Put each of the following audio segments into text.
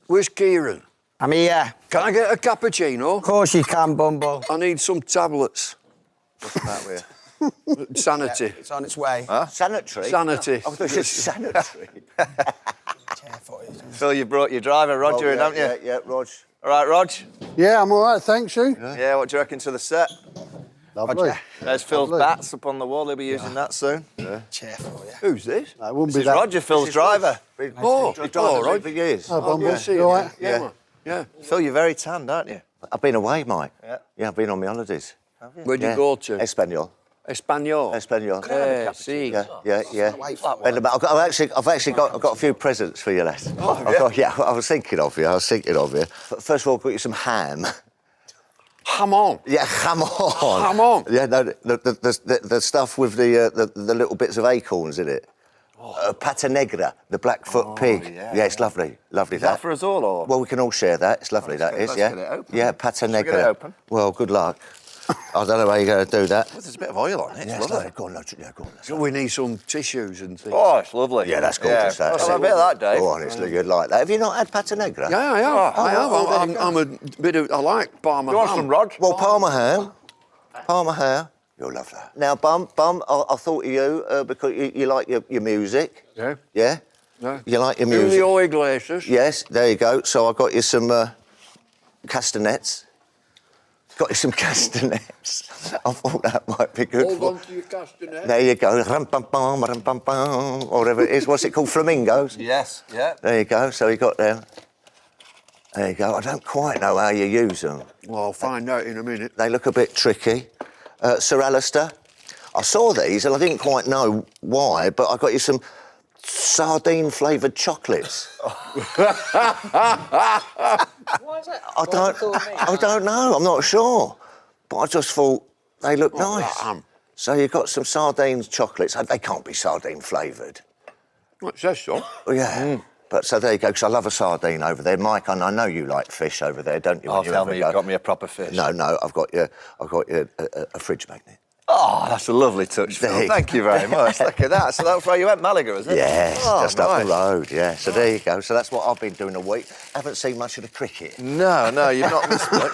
Where's Kieran? I'm here. Can I get a cappuccino? Of course you can, Bumble. I need some tablets. What's that with Sanity. Yeah, it's on its way. Huh? Sanitary? Sanity. I thought you said sanitary. Phil, you brought your driver, Roger, in, haven't you? Yeah, Rog. All right, Rog? Yeah, I'm all right, thanks, you. Yeah, what do you reckon to the set? Lovely. There's Phil's Lovely. bats up on the wall. He'll be using that soon. Chair for you. Who's this? No, it wouldn't This be is that. Roger, Phil's driver. Oh, All right. for years. Oh, Bumble, see you all right? Yeah. Yeah. Phil, you're very tanned, aren't you? I've been away, Mike. Yeah. I've been on my holidays. Where'd you go to? Espanol. Espanol. Espanol. See. Yeah. And I've actually got a few presents for you, lad. I was thinking of you. First of all, got you some ham. Ham on. Yeah, ham on. Ham on. Yeah, no, the stuff with the little bits of acorns in it. Pata negra, the Blackfoot pig. Yeah, it's lovely. Lovely Is that for us all, or? Well, we can all share that. It's lovely, that is, let's yeah. get it open. Yeah, pata Should we negra. get it open? Well, good luck. I don't know how you're going to do that. There's a bit of oil on it. It's lovely. Go on, go on. So we need some tissues and things. Oh, it's lovely. Yeah, that's gorgeous. Yeah. That's I'll have a bit of that, Dave. Go on, it's good like that. Have you not had pata negra? Yeah, I have. I have. well, there you I'm a bit of. I like Parma You want ham. some, Rog? Well, Parma ham. Parma ham. You'll love that. Now, Bum, I thought of you because you like your music. Yeah. Yeah? Yeah. You like your music? Julio Iglesias. Yes, there you go. So I got you some castanets. Got you some castanets. I thought that might be good. Hold on to your castanet. There you go. Rum-pum-pum, rum-pum-pum, or whatever it is. What's it called? Flamingos? Yes, yeah. There you go. So you got them. There you go. I don't quite know how you use them. Well, I'll find out in a minute. They look a bit tricky. Sir Alastair, I saw these and I didn't quite know why, but I got you some sardine-flavoured chocolates. Why is that? I don't know. I'm not sure. But I just thought they look nice. So you got some sardines chocolates. They can't be sardine flavoured. Well, it says so. Oh, yeah. But so there you go, because I love a sardine over there. Mike, I know you like fish over there, don't you? Oh, tell me you've got me a proper fish. No, I've got you a fridge magnet. Oh, that's a lovely touch, Phil. Thank you very much. Look at that. So that's where you went, Malaga, is it? Yes, Oh, just up the road, yeah. So there you go. So that's what I've been doing a week. Haven't seen much of the cricket. No, you've not missed much.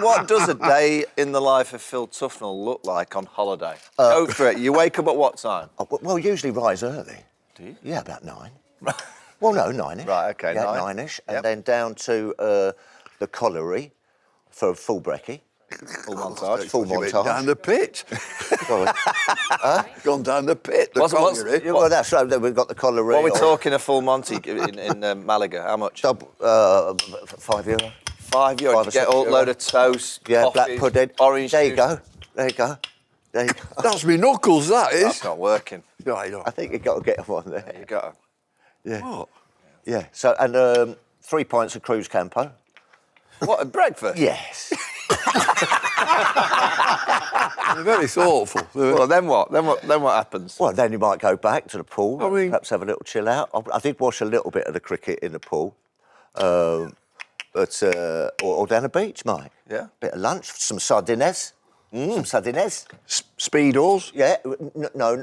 What does a day in the life of Phil Tufnell look like on holiday? Go for it. You wake up at what time? Well, usually rise early. Do you? Yeah, about 9. Well, no, 9ish. Right, okay, yeah, 9. 9ish. And then down to the colliery for a full brekkie. Full montage. Full You went montage. down the pit. Gone down the pit. The What's- colliery. Yeah, well, that's right. Then we've got the colliery. What are we talking a full Monty in Malaga? How much? €5. €5. You 5 or get 6 a euro. load of toast, Yeah, coffee, black pudding. orange There you juice. go. There you go. There you go. That's me knuckles, that is. That's not working. Right, no. I think you've got to get one there. You got to. Yeah. What? Yeah. So, and 3 pints of Cruise Campo. What, a breakfast? Yes. They're very thoughtful. Well, then what? Then what happens? Well, then you might go back to the pool, I mean- perhaps have a little chill out. I did watch a little bit of the cricket in the pool, or down the beach, Mike. Yeah. Bit of lunch, some sardines. Some sardines. Speedos. Yeah. No,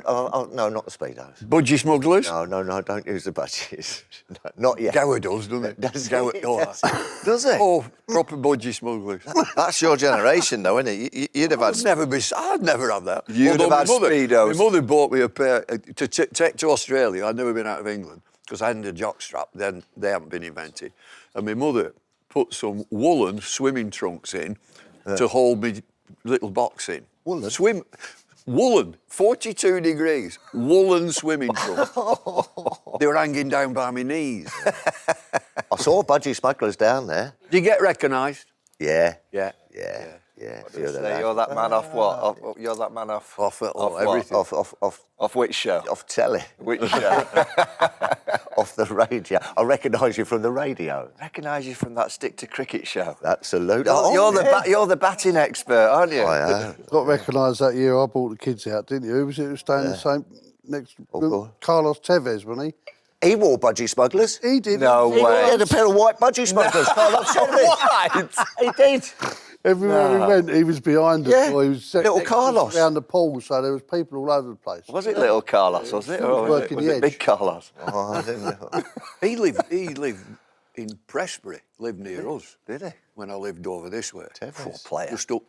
not the speedos. Budgie smugglers. No, don't use the budgies. No, not yet. Gower does, doesn't it? Does it? Gower, Yes. Does it? Oh, proper budgie smugglers. That's your generation, though, isn't it? You'd have had... I'd never have that. You'd have had Speedos. My mother bought me a pair to take to Australia. I'd never been out of England because I hadn't a jockstrap. Then they haven't been invented. And my mother put some woolen swimming trunks in to hold me little box in. Woolen? Woolen, 42 degrees, woolen swimming trunks. They were hanging down by my knees. I saw budgie smugglers down there. Do you get recognised? Yeah. Yeah. You're that man off what? You're that man off... Off what? everything. Off which show? Off telly. Which show? Off the radio. I recognise you from the radio. Recognise you from that Stick to Cricket show. Absolutely. You're the batting expert, aren't you? I am. Got recognised that year I brought the kids out, didn't you? Who was it who was staying the same next... God. Carlos Tevez, wasn't He wore budgie smugglers. he? He did. No He way. had a pair of white budgie smugglers. What? He did. Everywhere he went, he was behind us. Yeah. Or he was Little next to us Carlos. around the pool, so there was people all over the place. Was it little Carlos, was it? Or was Working it the edge. big Carlos? Oh, I didn't know. He lived in Prestbury, lived near us. Did he? When I lived over this way. Poor player. Just up.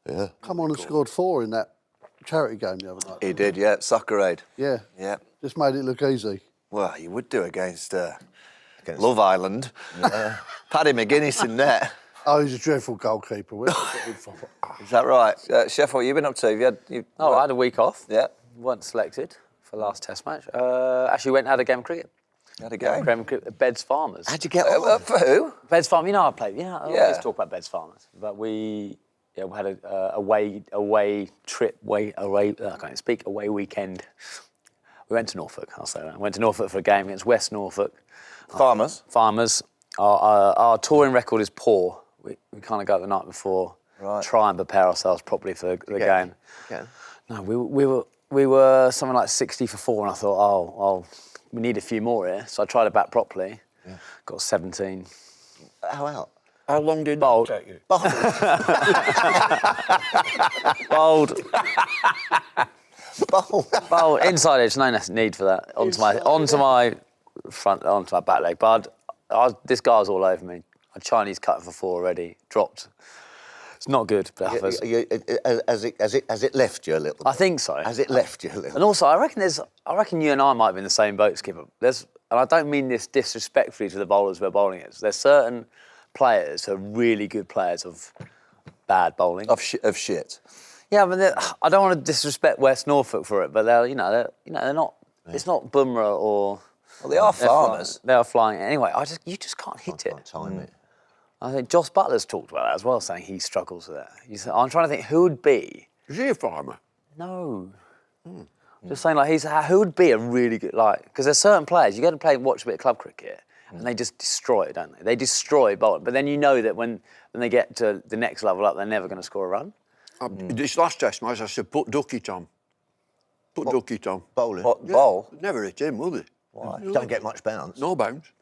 Yeah. Come on and scored 4 in that charity game the other night. He did, yeah. Soccer Aid. Yeah. Yeah. Just made it look easy. Well, you would do against Love Island. Paddy McGuinness in net. Oh, he's a dreadful goalkeeper. Is that right? Chef, what have you been up to? I had a week off. Yeah. Weren't selected for last Test match. Actually went and had a game of cricket. Had a game. Game of cricket at Beds Farmers. How'd you get on? For who? Beds Farmers, you know I played. I Yeah. always talk about Beds Farmers. But we had a away trip, I can't even speak, away weekend. We went to Norfolk, I'll say that. Went to Norfolk for a game against West Norfolk. Farmers. Farmers. Our touring record is poor. We kind of go the night before, try and prepare ourselves properly for the game. Yeah. No, we were something like 60 for 4, and I thought, we need a few more here. So I tried to bat properly. Yeah. Got 17. How out? How long did Bold. that take you? Bold. Bold. Bold. Inside edge, no need for that. Onto my back leg. But this guy was all over me. A Chinese cut for 4 already. Dropped. It's not good. Has it left you a little bit? I think so. Has it left you a little And also, I reckon you and I might be in the same boat, Skipper. And I don't mean this disrespectfully to the bowlers we're bowling against. There's certain players who are really good players of bad bowling. Of shit. Yeah, but I don't want to disrespect West Norfolk for it, but they're not. Yeah. It's not Bumrah or. Well, they are Farmers. They are flying anyway. You just can't hit it. Can't time it. I think Joss Butler's talked about that as well, saying he struggles with that. I'm trying to think who would be. Is he a farmer? No. Just saying, who would be a really good, because there's certain players, you go to watch a bit of club cricket, and they just destroy it, don't they? They destroy bowling, but then you know that when they get to the next level up, they're never going to score a run. This last Test match, I said, put Ducky on. Ducky on. Bowling. What, bowl? Never hit him, would he? Why? Don't get much bounce. No bounce.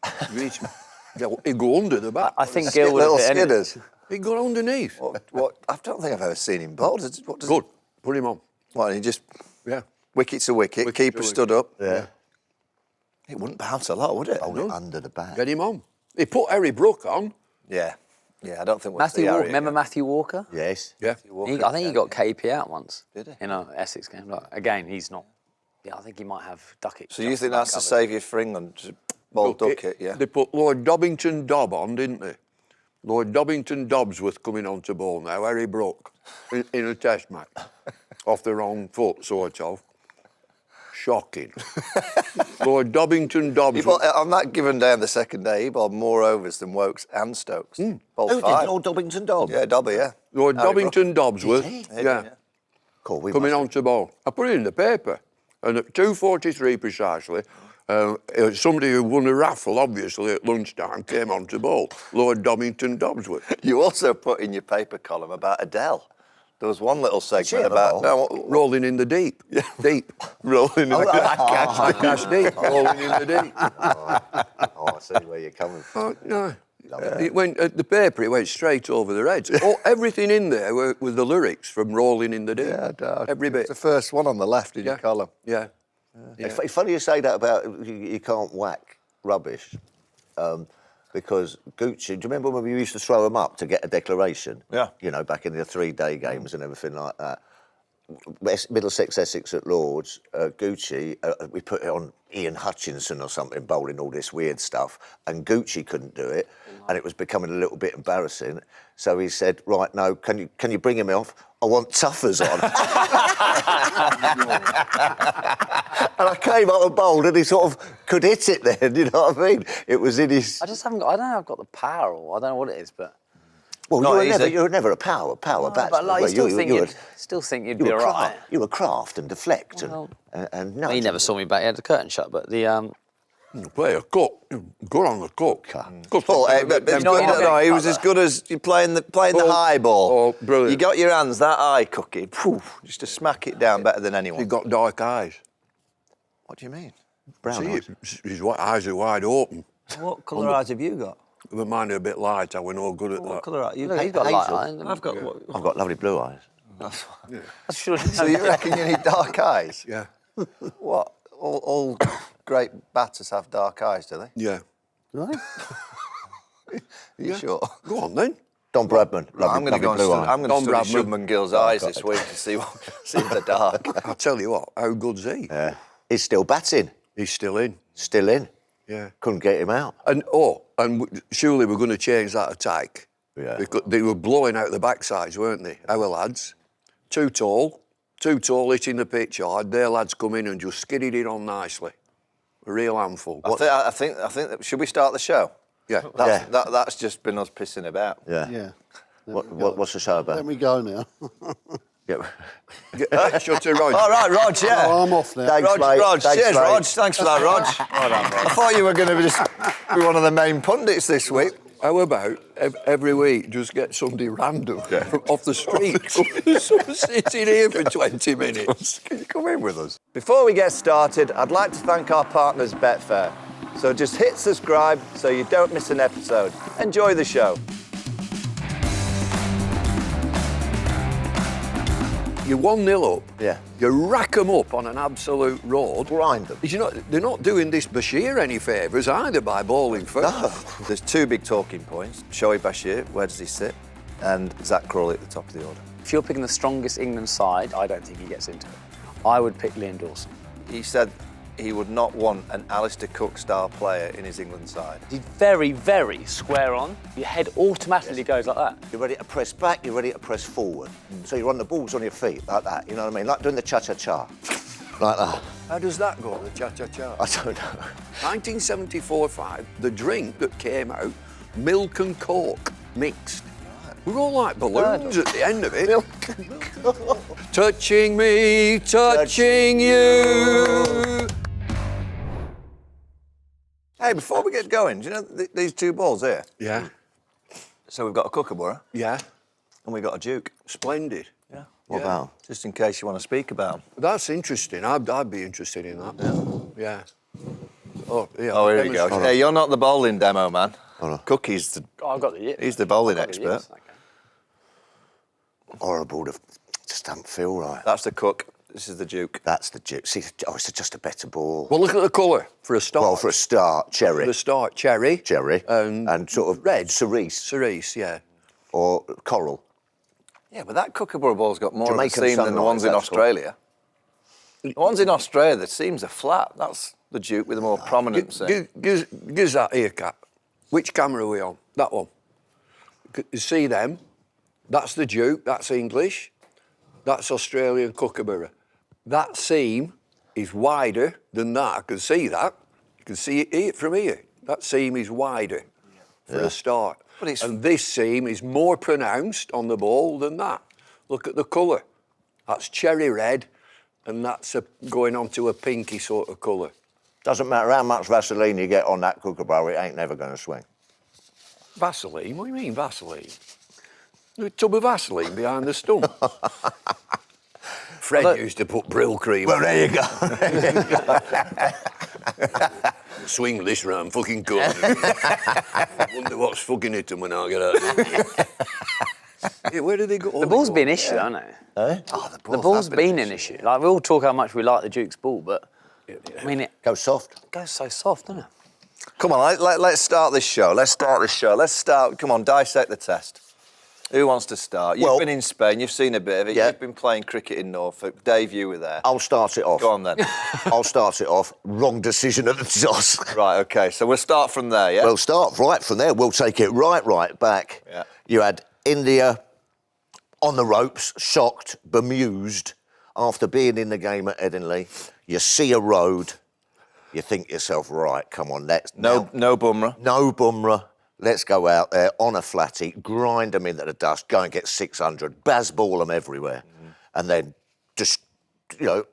He'd go under the bat. I think Gill would Little have been skidders. He'd go underneath. What? I don't think I've ever seen him bowl. Good. Put him on. Well, he just Yeah. wicket to wicket. Keeper to stood up. Yeah. It wouldn't bounce a lot, would it? Hold it under the bat. Get him on. He put Harry Brook on. Yeah. Yeah, I don't think we'll Matthew see Walker. Harry Remember again. Matthew Walker? Yes. Yeah. I think he got KP out once. Did he? In an Essex game. Again, he's not. Yeah, I think he might have Duckett. So you think that's the saviour for England? Just bowl Duckett, yeah? They put Lloyd Dobbington Dobb on, didn't they? Lloyd Dobbington Dobbsworth coming on to bowl now. Harry Brook in a Test match. Off the wrong foot, sort of. Shocking. Lloyd Dobbington Dobbsworth. On that given day on the second day, he bowled more overs than Wokes and Stokes. Bowled Who 5. did? Lord Dobbington Dobb? Yeah, Dobby, yeah. Lloyd Harry Dobbington Dobbsworth. Did he? Yeah. Cool, we Coming must- on to bowl. I put it in the paper. And at 2:43 precisely, somebody who won a raffle, obviously, at lunchtime, came on to bowl. Lloyd Dobbington Dobbsworth. You also put in your paper column about Adele. There was one little she segment have a about bowl? Rolling in the deep. Deep. rolling in the Cash deep. Rolling in the deep. Oh, I see where you're coming from. Oh, no. It went at the paper. It went straight over the heads. Everything in there were the lyrics from "Rolling in the Deep." Yeah, every bit. It's the first one on the left in your column. Yeah. It's funny you say that about you can't whack rubbish, because Gucci, do you remember when we used to throw them up to get a declaration? Yeah. You know, back in the 3-day games and everything like that. Middlesex, Essex at Lords, Gucci, we put it on Ian Hutchinson or something, bowling all this weird stuff, and Gucci couldn't do it, and it was becoming a little bit embarrassing. So he said, right, no, can you bring him off? I want Tuffers on. And I came up and bowled, and he sort of could hit it then, you know what I mean? It was in his... I just haven't got. I don't know. I've got the power, or I don't know what it is, but. Well, Not easy. you were never a power batsman. But were you you? still think you'd You be were alright. craft. You were craft and deflect Well, and no. He never saw me back. He had the curtain shut, but the Play a cook. Good on the cook. Good. Paul, but You know what, no, he was as good as you playing the high ball. Oh, brilliant. You got your hands that high, Cookie, just to smack it down better than anyone. He got dark eyes. What do you mean? brown See, eyes. his eyes are wide open. What colour eyes have you got? But mine are a bit light. I were no good at What that. colour eyes? Look, he's got light hazel. eyes. I've got. What, I've got lovely blue eyes. That's sure. So you reckon you need dark eyes? Yeah. What? All great batters have dark eyes, do they? Yeah. Right? Yeah. Sure. Go on then. Don Bradman. I'm going to go and blue study, eye. I'm going to Don study Bradman. Shubman Gill's eyes this week to see in the dark. I'll tell you what, how good's he? Yeah. He's still batting. He's still in. Still in. Yeah. Couldn't get him out. And surely we're going to change that attack. Yeah. Because they were blowing out the backsides, weren't they? Our lads. Too tall hitting the pitch hard. Their lads come in and just skidded it on nicely. A real handful. I think should we start the show? Yeah. That's just been us pissing about. Yeah. Yeah. What's the show about? Let me go now. Yeah. Shut it, Rog. All right, Rog, yeah. Oh, I'm off now. Thanks, mate. Rog, Thanks, cheers, mate. Rog. Thanks for that, Rog. I thought you were going to be one of the main pundits this week. How about every week just get somebody random from off the street sitting here for 20 minutes? Can you come in with us? Before we get started, I'd like to thank our partners, Betfair. So just hit subscribe so you don't miss an episode. Enjoy the show. You're 1-0 up. Yeah. You rack them up on an absolute road. Grind them. They're not doing this Bashir any favours either by bowling first. No. There's two big talking points. Shoaib Bashir, where does he sit? And Zak Crawley at the top of the order. If you're picking the strongest England side, I don't think he gets into it. I would pick Liam Dawson. He said he would not want an Alastair Cook style player in his England side. He's very, very square on. Your head automatically goes like that. You're ready to press back, you're ready to press forward. So you run the balls on your feet like that, you know what I mean? Like doing the cha-cha-cha. Like that. How does that go, the cha-cha-cha? I don't know. 1974-5, the drink that came out, milk and coke mixed. We're all like balloons at the end of it. Touching me, touching you. Hey, before we get going, do you know these two balls here? Yeah, So we've got a Kookaburra yeah, and we've got a Duke. splendid. Yeah. What Yeah. about? Just in case you want to speak about them. That's interesting. I'd be interested in that. Yeah. Oh, yeah. Oh, here we go. Hey, you're not the bowling demo, man. Hold on. Cookie's Oh, I've got the yips. he's the bowling I've got the expert. yips, okay. Horrible. Just don't feel right. That's the Cook. This is the Duke. That's the Duke. See, it's just a better ball. Well, look at the colour for a start. Well, for a start, cherry. the start, cherry. And sort of red. cerise Cerise, yeah. or coral. Yeah, but that Kookaburra ball's got more Jamaican of a seam than the sunrise, ones in that's Australia. The ones in Australia, the seams are flat. That's the Duke with a more prominent seam. Give us that ear cap. Which camera are we on? That one. You see them? That's the Duke, that's English. That's Australian Kookaburra. That seam is wider than that. I can see that. You can see it from here. That seam is wider for a start. But And this seam is more pronounced on the ball than that. Look at the colour. That's cherry red, and that's going on to a pinky sort of colour. Doesn't matter how much Vaseline you get on that Kookaburra, it ain't never going to swing. Vaseline? What do you mean Vaseline? A tub of Vaseline behind the stump. Fred used to put Brill cream on. There you go. Swing this round fucking corner. Wonder what's fucking hit them when I get out. Yeah, where do they go? The ball's been an issue, hasn't it? Eh? Oh, The ball's been an issue. Like, we all talk how much we like the Duke's ball, but, I mean, it Go soft. goes so soft, doesn't it? Come on, let's start this show. Come on, dissect the test. Who wants to start? You've Well- been in Spain, you've seen a bit of it. Yeah. You've been playing cricket in Norfolk. Dave, you were there. I'll start it off. Go on then. I'll start it off. Wrong decision at the toss. Right, OK, so we'll start from there, yeah? We'll start right from there. We'll take it right back. Yeah. You had India on the ropes, shocked, bemused, after being in the game at Headingley. You see a road, you think to yourself, right, come on, no Bumrah. No Bumrah. Let's go out there on a flatty, grind them into the dust, go and get 600, ball them everywhere, and then just, you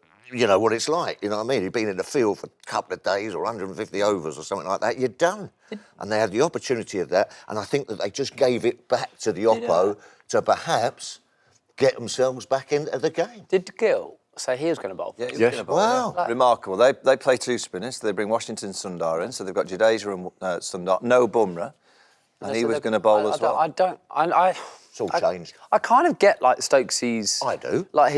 know what it's like. You know what I mean? You've been in the field for a couple of days or 150 overs or something like that. You're done. And they had the opportunity of that, and I think that they just gave it back to the Oppo to perhaps get themselves back into the game. Did Gill say he was going to bowl? Yeah, he's Yes. gonna bowl, Wow. yeah. Remarkable. They play two spinners. They bring Washington Sundar in, so they've got Jadeja and Sundar. No Bumrah. And he was going to bowl as well. It's all changed. I kind of get, like, Stokesy's... I do. Like,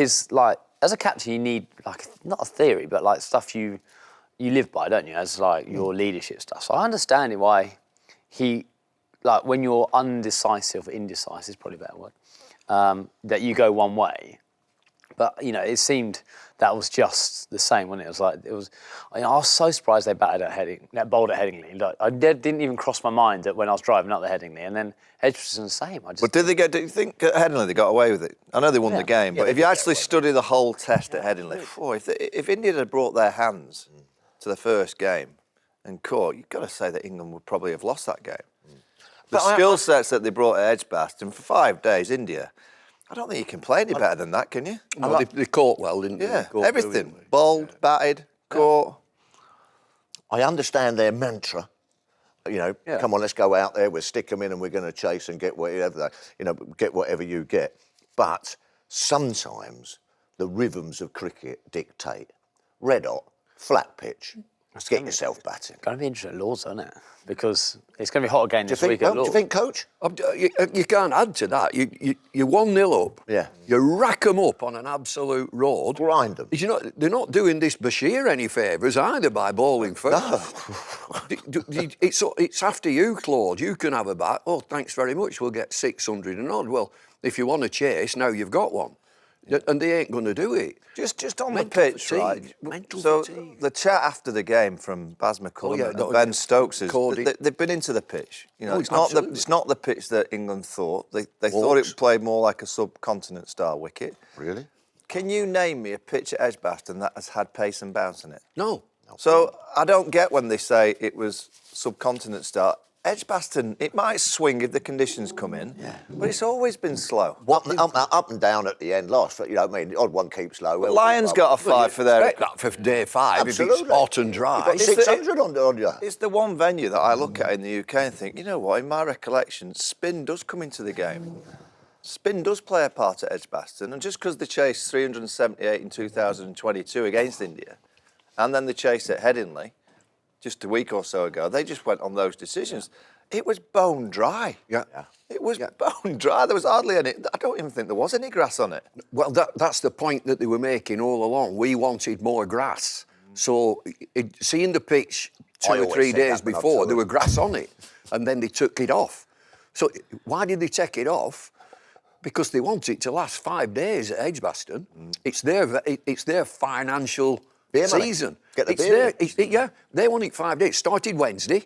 as a captain, you need, like, not a theory, but, like, stuff you live by, don't you, as, like, your leadership stuff. So I understand why he like when you're undecisive, indecisive is probably a better word, that you go one way. But, you know, it seemed that was just the same, wasn't it? It was like, I was so surprised they bowled at Headingley. Like, I didn't even cross my mind that when I was driving up the Headingley, and then Edgbaston the same. But do you think at Headingley they got away with it? I know they won the game, but if you actually study the whole test at Headingley, if India had brought their hands to the first game and caught, you've got to say that England would probably have lost that game. The skill sets that they brought at Edgbaston for 5 days, India, I don't think you can play any better than that, can you? Well, they caught well, didn't they? Yeah, everything. Bowled, batted, caught. I understand their mantra. You know, come on, let's go out there, we'll stick them in and we're going to chase and get whatever, get whatever you get. But sometimes the rhythms of cricket dictate. Red hot, flat pitch, get yourself batting. It's going to be interesting at Lords, isn't it? Because it's going to be hot again this week Do at Lords. you think, Coach? You can't add to that. You're 1-0 up. Yeah. You rack them up on an absolute road. Grind them. They're not doing this Bashir any favours either by bowling first. It's after you, Claude. You can have a bat. Oh, thanks very much. We'll get 600 and odd. Well, if you want to chase, now you've got one. And they ain't going to do it. Just on Mental the pitch, fatigue. right? Mental so fatigue. The chat after the game from Baz McCullum and Ben Stokes is they've been into the pitch. You know, it's not the pitch that England thought. They thought it played more like a subcontinent style wicket. Really? Can you name me a pitch at Edgbaston that has had pace and bounce in it? No. So I don't get when they say it was subcontinent style. Edgbaston, it might swing if the conditions come in, but it's always been slow. Up and down at the end, last. You know what I mean? The odd one keeps low. But Lions got a 5 for their... Expect that for day 5 Absolutely. if it's hot and dry. You've got 600 on you. It's the one venue that I look at in the UK and think, you know what, in my recollection, spin does come into the game. Spin does play a part at Edgbaston, and just because they chased 378 in 2022 against India, and then they chased at Headingley, just a week or so ago, they just went on those decisions. It was bone dry. Yeah. It was bone dry. There was hardly any... I don't even think there was any grass on it. Well, that's the point that they were making all along. We wanted more grass. So, seeing the pitch 2 or 3 days before, there were grass on it, and then they took it off. So, why did they take it off? Because they want it to last 5 days at Edgbaston. It's their financial season. Get the beer. They want it 5 days. It started Wednesday,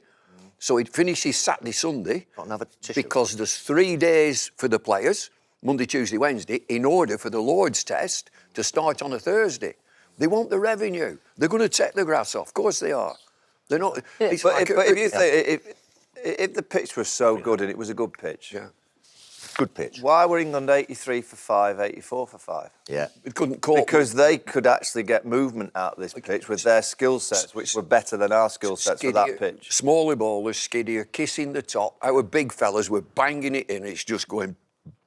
so it finishes Saturday, Sunday. Got another tissue. Because there's 3 days for the players, Monday, Tuesday, Wednesday, in order for the Lord's test to start on a Thursday. They want the revenue. They're going to take the grass off. Of course they are. They're not. But if the pitch was so good and it was a good pitch, Good pitch. why were England 83 for 5, 84 for 5? Yeah. It couldn't cope. Because they could actually get movement out of this pitch with their skill sets, which were better than our skill sets for that pitch. Smaller bowlers, skiddier, kissing the top. Our big fellas were banging it in. It's just going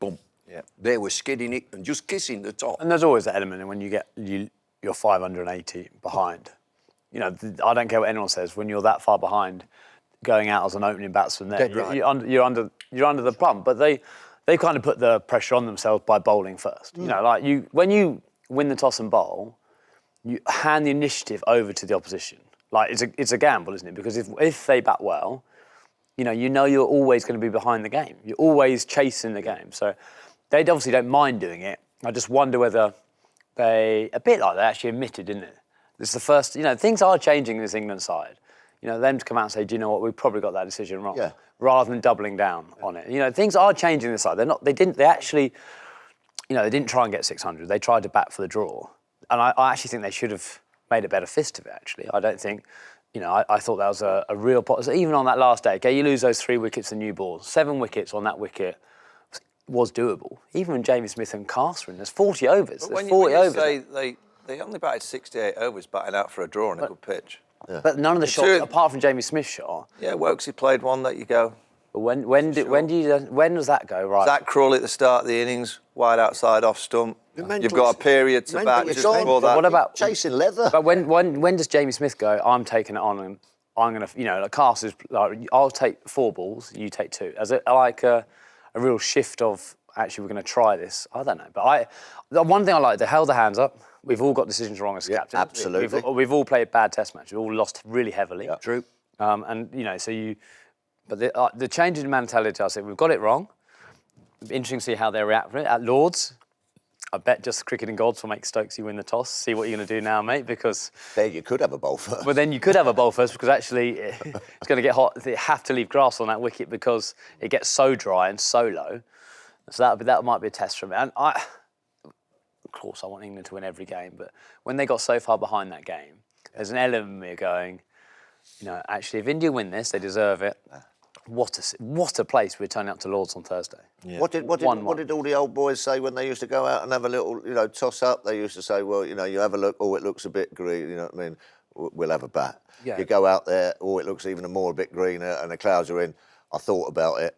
bump. Yeah. They were skidding it and just kissing the top. And there's always that element when you're 580 behind. You know, I don't care what anyone says. When you're that far behind, going out as an opening batsman, there, you're under the pump. But they kind of put the pressure on themselves by bowling first. You know, like when you win the toss and bowl, you hand the initiative over to the opposition. Like it's a gamble, isn't it? Because if they bat well, you know you're always going to be behind the game. You're always chasing the game. So they obviously don't mind doing it. I just wonder whether a bit like they actually admitted, didn't it? This is the first, things are changing in this England side. Them to come out and say, do you know what, we probably got that decision wrong. Yeah. Rather than doubling down on it. Things are changing in this side. They didn't try and get 600. They tried to bat for the draw. And I actually think they should have made a better fist of it, actually. I don't think, I thought that was a real positive. Even on that last day, okay, you lose those 3 wickets and new balls. 7 wickets on that wicket was doable. Even when Jamie Smith and Carter were in, there's 40 overs. But when 40 you overs. say they only batted 68 overs batting out for a draw on a good pitch. Yeah. But none of the shots, apart from Jamie Smith's shot. Yeah, Wokesy played one that you go. But when does that go right? Zak Crawley at the start of the innings, wide outside off stump. You've got a period to bat just before that. What about chasing leather? But when does Jamie Smith go? I'm taking it on and I'm going to, like Carter's, like, I'll take 4 balls, you take 2. As a real shift of actually we're going to try this. I don't know, but the one thing I like, they held their hands up. We've all got decisions wrong as captains. Absolutely. We've all played bad test matches. We've all lost really heavily. Yeah. True. And so But the change in mentality, I said, we've got it wrong. Interesting to see how they react at Lords. I bet just cricket and gods will make Stokesy win the toss. See what you're going to do now, mate, because... There you could have a bowl first. Well, then you could have a bowl first, because actually it's going to get hot. They have to leave grass on that wicket because it gets so dry and so low. So that might be a test for me. And of course, I want England to win every game, but when they got so far behind that game, there's an element of me going, actually, if India win this, they deserve it. What a place we're turning up to Lords on Thursday. Yeah. What did all the old boys say when they used to go out and have a little, toss up? They used to say, well, you have a look, oh, it looks a bit green, you know what I mean? We'll have a bat. Yeah. You go out there, oh, it looks even more a bit greener, and the clouds are in. I thought about it.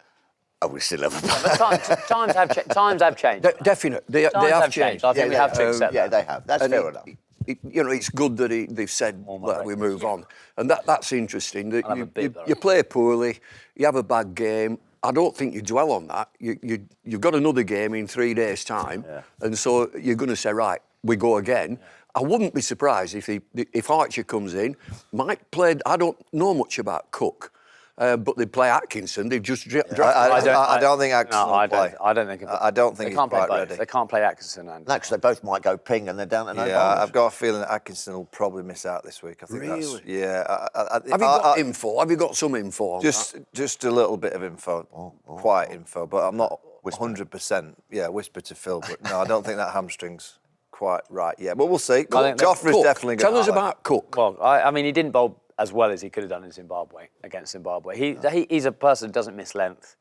Oh, we still have a bat. But times have changed. Definitely, they have changed. I think we have to accept Yeah, that. they have. That's fair enough. It's good that they've said that we move on, and that's interesting. That you play poorly, you have a bad game. I don't think you dwell on that. You've got another game in 3 days' time, and so you're going to say, right, we go again. I wouldn't be surprised if Archer comes in. Mike played. I don't know much about Cook. But they play Atkinson. They've just drafted. I don't think Atkinson will play. I don't think. I don't think they can't he's play quite both. ready. They can't play Atkinson and. No, 'cause they both might go ping and they're down to no Yeah, bowlers. I've got a feeling that Atkinson will probably miss out this week. I think Really? that's. Yeah. Have you got info? Have you got some info on that? Just a little bit of info, quiet info, but I'm not 100%. Yeah, whisper to Phil, but no, I don't think that hamstring's quite right yet. But we'll see. Joffrey's definitely going to. Tell us about Cook. Well, I mean, he didn't bowl as well as he could have done in Zimbabwe, against Zimbabwe. He's a person who doesn't miss length,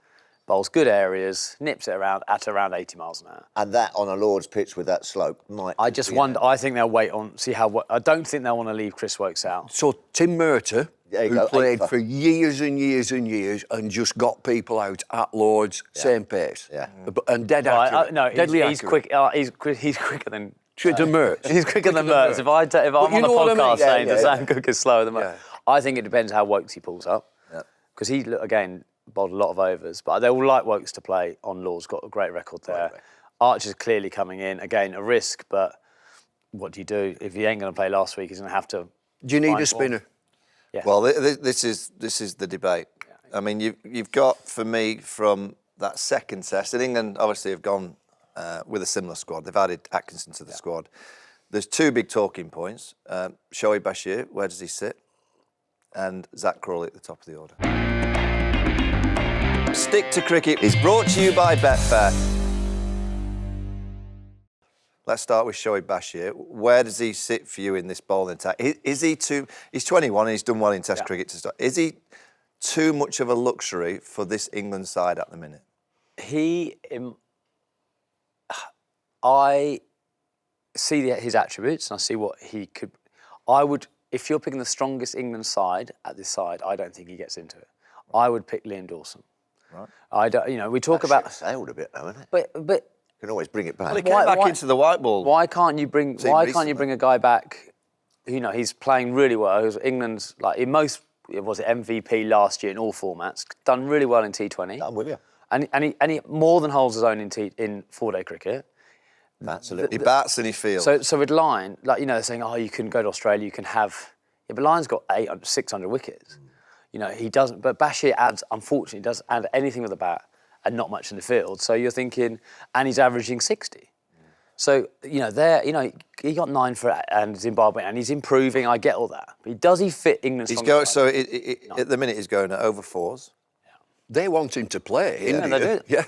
bowls good areas, nips it around at around 80 miles an hour. And that on a Lord's pitch with that slope might. I just wonder. I think they'll wait on, see how. I don't think they'll want to leave Chris Wokes out. So Tim Murtagh, There you who go, played eight for years and years and years and just got people out at Lords, same pace. Yeah. And dead accurate. No, Deadly he's accurate. quick. He's quicker than. To Mertz. He's quicker than Mertz. If I'm on the know what I mean? podcast saying Yeah, that yeah. Sam Cook is slower than Mertz, Yeah. I think it depends how Wokes he pulls up. Because he, again, bowled a lot of overs. But they will like Wokes to play on Lords, got a great record there. Right. Archer's clearly coming in. Again, a risk, but what do you do? If he ain't going to play last week, he's going to have to... Do you need find a spinner? Yeah. Well, this is the debate. I mean, you've got, for me, from that second test, and England obviously have gone with a similar squad. They've added Atkinson to the squad. There's two big talking points. Shoaib Bashir, where does he sit? And Zak Crawley at the top of the order. Stick to Cricket is brought to you by Betfair. Let's start with Shoaib Bashir. Where does he sit for you in this bowling attack? Is he too... He's 21 and he's done well in Test cricket to start. Is he too much of a luxury for this England side at the minute? I see his attributes and I see what he could... I would... If you're picking the strongest England side at this side, I don't think he gets into it. I would pick Liam Dawson. Right. I don't... we talk That about... ship sailed a bit, though, isn't it? But You can always bring it back. Well, he came back into the white ball. Why can't you bring a guy back? He's playing really well. England's in most MVP last year in all formats. Done really well in T20. I'm with you. And he more than holds his own in 4-day cricket. That's a little He bats and he fields. So with Lyon, they're saying, you can go to Australia, you can have... Yeah, but Lyon's got 600 wickets. He doesn't... But Bashir unfortunately, doesn't add anything with the bat and not much in the field. So you're thinking... And he's averaging 60. So, he got 9 for and Zimbabwe, and he's improving, I get all that. But does he fit England's... at the minute he's going at over 4s. They want him to play. Yeah, they do. Yeah.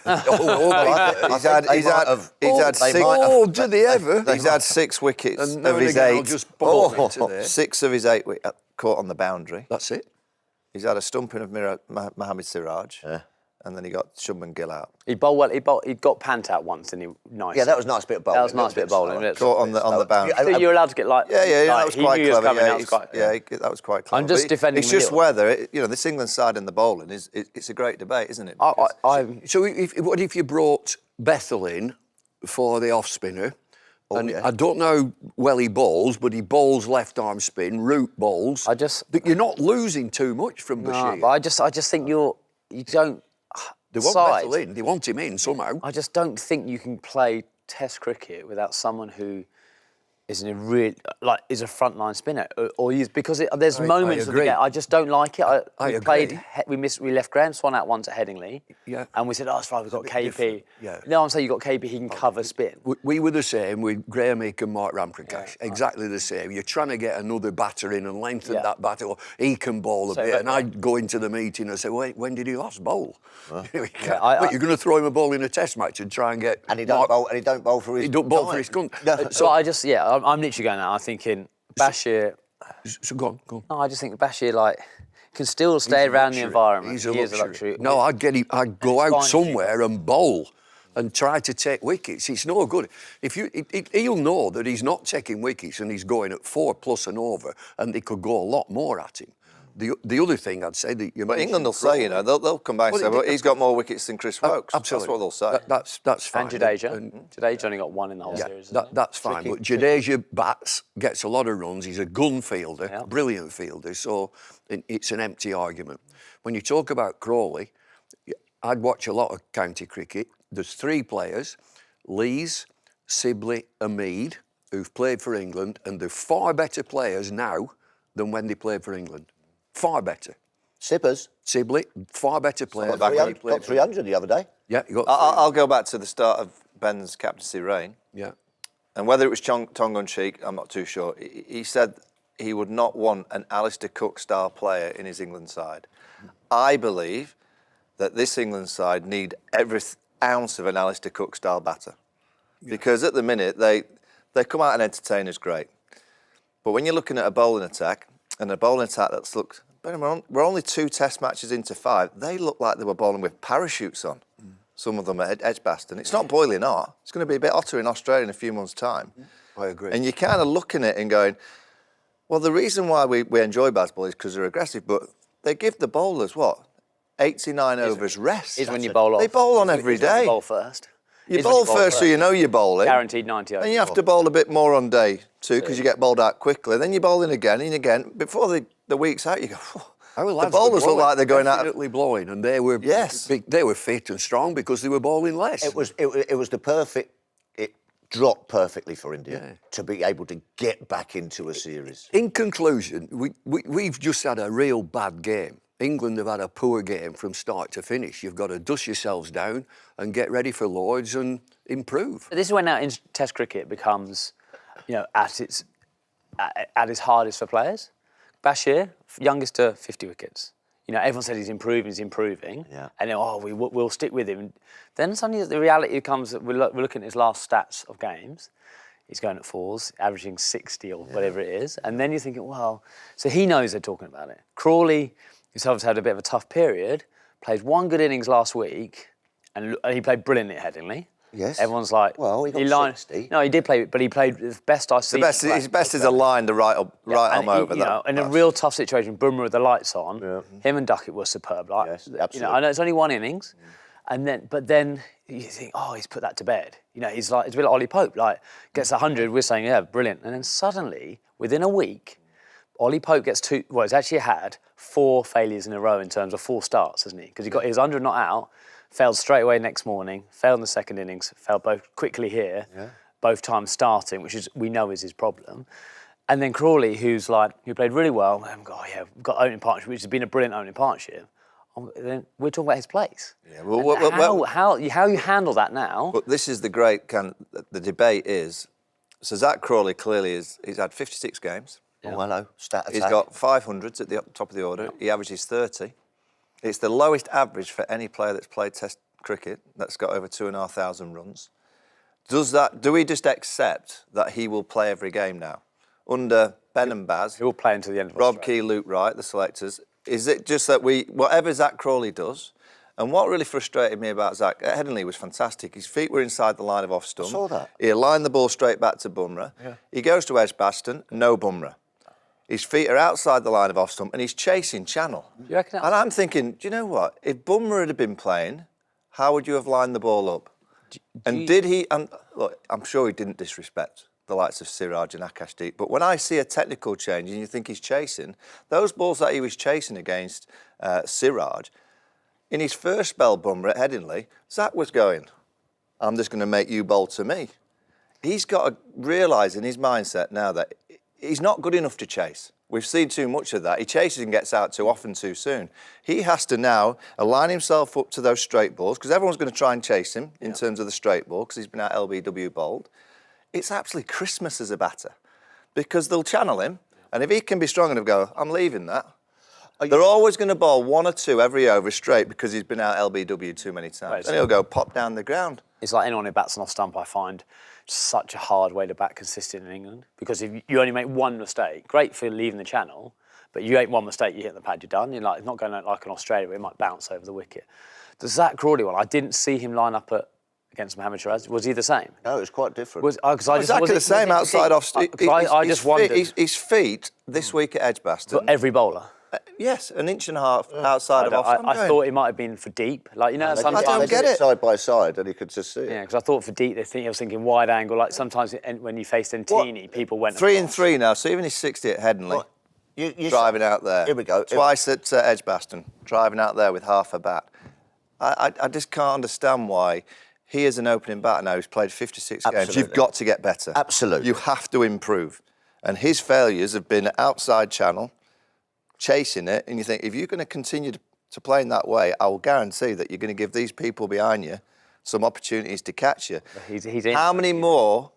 He's had 6. Do they ever? He's had 6 wickets And now of and his again, I'll 8. just bump into there. 6 of his 8 caught on the boundary. That's it. He's had a stumping of Mohammed Siraj. Yeah. And then he got Shubman Gill out. He bowled well. He got Pant out once, and he nice. Yeah, that was a nice bit of bowling. That was a nice bit of bowling. Caught on the boundary. You're allowed to get that was quite clever. That was quite clever. I'm just defending. It's just whether this England side in the bowling it's a great debate, isn't it? So what if you brought Bethel in for the off spinner? I don't know how well he bowls, but he bowls left arm spin, root bowls. You're not losing too much from Bashir. But I just think you don't. They want Bethel in. They want him in somehow. I just don't think you can play Test cricket without someone who is a real is a frontline spinner, because there's I moments of the agree. game I just don't like it. I we agree. we left Graham Swan out once at Headingley, Yeah. and we said, oh, it's fine, we've got KP. different, yeah. No, I'm saying you've got KP, he can cover spin. We were the same with Graham Hick and Mark Ramprakash. Exactly the same. You're trying to get another batter in and lengthen that batter, or he can bowl a bit. And I'd go into the meeting and say, wait, when did he last bowl? But you're going to throw him a ball in a test match and try and get... And he don't bowl. And he don't bowl for his. He don't bowl for time. his country. No. So I'm literally going out, I'm thinking, Bashir... So go on. No, I just think Bashir, can still stay around the environment. He's He is a luxury. No, I'd go out fine, somewhere and bowl and try to take wickets. It's no good. He'll know that he's not taking wickets and he's going at 4+ and over, and they could go a lot more at him. The other thing I'd say that you But mentioned, England will say, they'll come back and say, well, he's got more wickets than Chris Woakes. Absolutely. That's what they'll say. That's fine. And Jadeja. Jadeja only got one in the whole series. isn't it? That's fine. But Jadeja bats, gets a lot of runs. He's a gun fielder, brilliant fielder. So it's an empty argument. When you talk about Crawley, I'd watch a lot of county cricket. There's 3 players, Lees, Sibley and Mead, who've played for England, and they're far better players now than when they played for England. Far better. Sippers. Sibley, far better player. Got 300 the other day. Yeah, you got. I'll go back to the start of Ben's captaincy reign. Yeah. And whether it was tongue-in-cheek, I'm not too sure. He said he would not want an Alastair Cook style player in his England side. I believe that this England side need every ounce of an Alastair Cook style batter. Because at the minute, they come out and entertain us great. But when you're looking at a bowling attack, and a bowling attack that's looked... We're only 2 test matches into 5. They look like they were bowling with parachutes on. Some of them at Edgbaston. It's not boiling hot. It's going to be a bit hotter in Australia in a few months' time. I agree. And you're kind of looking at it and going, well, the reason why we enjoy baseball is because they're aggressive, but they give the bowlers, 89 overs rest. Is when you bowl off. They bowl on every day. Bowl first. You bowl first so you know you're bowling. Guaranteed 90 overs. And you have to bowl a bit more on day 2 because you get bowled out quickly. Then you bowl in again and again. Before the week's out, you go, the bowlers look like they're going out. Definitely blowing, and they were they were fit and strong because they were bowling less. It was the perfect. It dropped perfectly for India to be able to get back into a series. In conclusion, we've just had a real bad game. England have had a poor game from start to finish. You've got to dust yourselves down and get ready for Lord's and improve. This is when now Test cricket becomes, at its hardest for players. Bashir, youngest to 50 wickets. Everyone said he's improving. Yeah. And then, we'll stick with him. Then suddenly the reality comes that we're looking at his last stats of games. He's going at 4s, averaging 60 or whatever it is. And then you're thinking, so he knows they're talking about it. Crawley, who's obviously had a bit of a tough period, played 1 good innings last week, and he played brilliantly at Headingley. Yes. Everyone's like... Well, he got 60. No, he did play, but he played the best I've seen. His best is a line to right arm over that. In a real tough situation, Bummer with the lights on, him and Duckett were superb. Yes, absolutely. I know it's only 1 innings, but then you think, he's put that to bed. He's like, it's a bit like Ollie Pope, gets 100, we're saying, yeah, brilliant. And then suddenly, within a week, Ollie Pope gets 2, he's actually had 4 failures in a row in terms of 4 starts, hasn't he? Because he was 100 not out, failed straight away next morning, failed in the second innings, failed both quickly here, both times starting, which we know is his problem. And then Crawley, who played really well, we've got opening partnership, which has been a brilliant opening partnership. Then we're talking about his place. Yeah, how you handle that now? But this is the the debate is, so Zak Crawley clearly he's had 56 games. Oh, hello, stat attack. He's got 500s at the top of the order. He averages 30. It's the lowest average for any player that's played Test cricket that's got over 2,500 runs. Do we just accept that he will play every game now? Under Ben and Baz, he will play until the end of Rob Australia. Key, Luke Wright, the selectors. Is it just that whatever Zak Crawley does, and what really frustrated me about Zak at Headingley was fantastic. His feet were inside the line of off stump. I saw that. He aligned the ball straight back to Bumrah. Yeah. He goes to Edgbaston, no Bumrah. His feet are outside the line of off stump and he's chasing channel. You reckon and I'm thinking, do you know what? If Bumrah had been playing, how would you have lined the ball up? Did he? And look, I'm sure he didn't disrespect the likes of Siraj and Akashdeep, but when I see a technical change and you think he's chasing, those balls that he was chasing against Siraj, in his first spell, Bumrah at Headingley, Zak was going, I'm just going to make you bowl to me. he's got to realise in his mindset now that he's not good enough to chase. We've seen too much of that. He chases and gets out too often too soon. He has to now align himself up to those straight balls, because everyone's going to try and chase him in terms of the straight ball, because he's been out LBW bowled. It's absolutely Christmas as a batter, because they'll channel him, and if he can be strong enough to go, I'm leaving that. They're always going to bowl 1 or 2 every over straight because he's been out LBW too many times. And he'll go pop down the ground. It's like anyone who bats an off stump, I find such a hard way to bat consistent in England, because if you only make one mistake, great for leaving the channel, but you make one mistake, you hit the pad, you're done. You're like, it's not going like an Australia where it might bounce over the wicket. The Zak Crawley one, I didn't see him line up against Mohammad Shiraz. Was he the same? No, it was quite different. Was Exactly the same outside off. I just wondered. His feet this week at Edgbaston. For every bowler. Yes, an inch and a half outside of off. I thought it might have been for deep. Like, you know, sometimes... I don't get it. Side by side, and he could just see it. Yeah, because I thought for deep, I was thinking wide angle. Like sometimes when you faced Ntini, people went 3 and 3 now, so even his 60 at Headingley, driving out there. Here we go. Twice at Edgbaston, driving out there with half a bat. I just can't understand why he is an opening batter now who's played 56 games. You've got to get better. Absolutely. You have to improve. And his failures have been outside channel, chasing it, and you think, if you're going to continue to play in that way, I will guarantee that you're going to give these people behind you some opportunities to catch you. He's in. How many more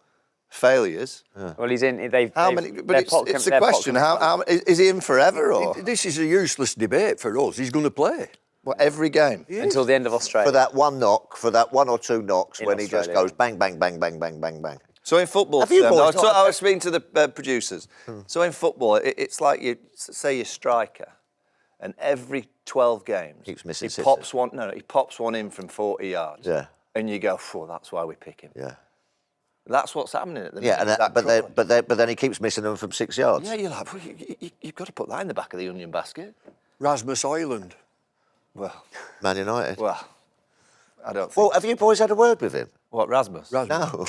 failures? Well, he's in. How many? But it's a question. How is he in forever, or This is a useless debate for us. He's going to play. what, every game? until the end of Australia? For that one knock, for that 1 or 2 knocks, In when he just Australia. goes bang, bang, bang, bang, bang, bang, bang. So in football, Have you terms, boys I not- was speaking to the producers. So in football, it's like you say you're striker, and every 12 games Keeps missing he sixes. pops one. No, he pops one in from 40 yards. Yeah. And you go, "Phew, that's why we pick him." Yeah. That's what's happening at the Yeah, minute. and but then he keeps missing them from 6 yards. Yeah, you're like, well, you've got to put that in the back of the onion basket. Rasmus Højlund. Well, Man United. I don't think. Well, have you boys had a word with him? What, Rasmus? No.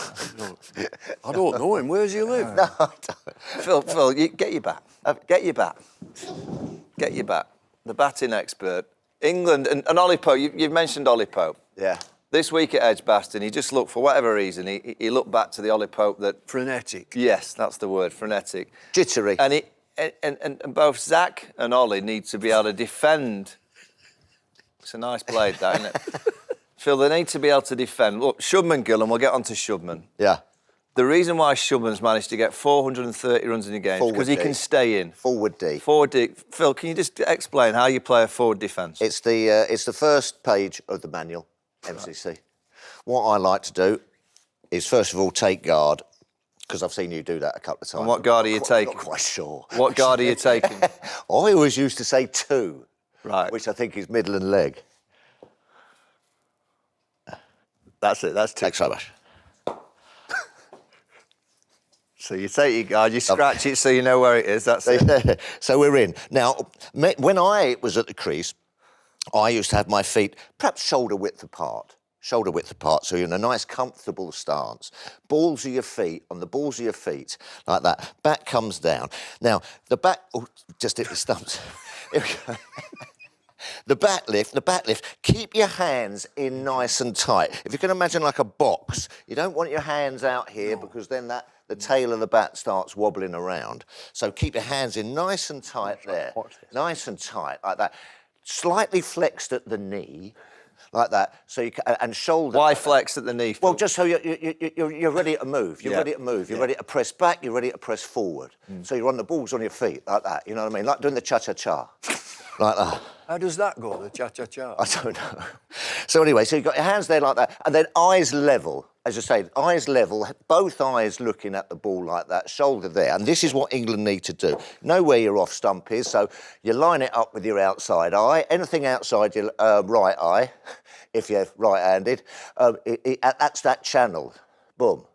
I don't know him. Where's he live? No, I don't. Phil, get your bat. Get your bat. Get your bat. The batting expert. England and Ollie Pope. You've mentioned Ollie Pope. Yeah. This week at Edgbaston, he just looked, for whatever reason, he looked back to the Ollie Pope that... Frenetic. Yes, that's the word, frenetic. Jittery. And both Zak and Ollie need to be able to defend. It's a nice blade, that, isn't it? Phil, they need to be able to defend. Look, Shubman, Gill, and we'll get on to Shubman. Yeah. The reason why Shubman's managed to get 430 runs in a game is because he can stay in. Forward D. Forward D. Phil, can you just explain how you play a forward defence? It's the first page of the manual, MCC. What I like to do is, first of all, take guard, because I've seen you do that a couple of times. And what guard are you taking? Not quite sure. What guard are you taking? I always used to say 2, Right. which I think is middle and leg. That's it, that's 2. Thanks so much. So you take your guard, you scratch it so you know where it is, that's it. So we're in. Now, when I was at the crease, I used to have my feet perhaps shoulder width apart, so you're in a nice, comfortable stance. Balls of your feet, on the balls of your feet, like that. Back comes down. Now, the back... Oh, just hit the stumps. Here we go. The back lift, keep your hands in nice and tight. If you can imagine like a box, you don't want your hands out here because then the tail of the bat starts wobbling around. So keep your hands in nice and tight there. Nice and tight, like that. Slightly flexed at the knee, like that. So you can, and shoulder. Why flex at the knee? Well, just so you're ready to move. You're ready to move. You're ready to press back. You're ready to press forward. So you're on the balls on your feet, like that. You know what I mean? Like doing the cha-cha-cha. Like that. How does that go, the cha-cha-cha? I don't know. So anyway, so you've got your hands there like that, and then eyes level. As I say, eyes level, both eyes looking at the ball like that, shoulder there. And this is what England need to do. Know where your off stump is, so you line it up with your outside eye. Anything outside your right eye, if you're right-handed, that's that channel. Boom.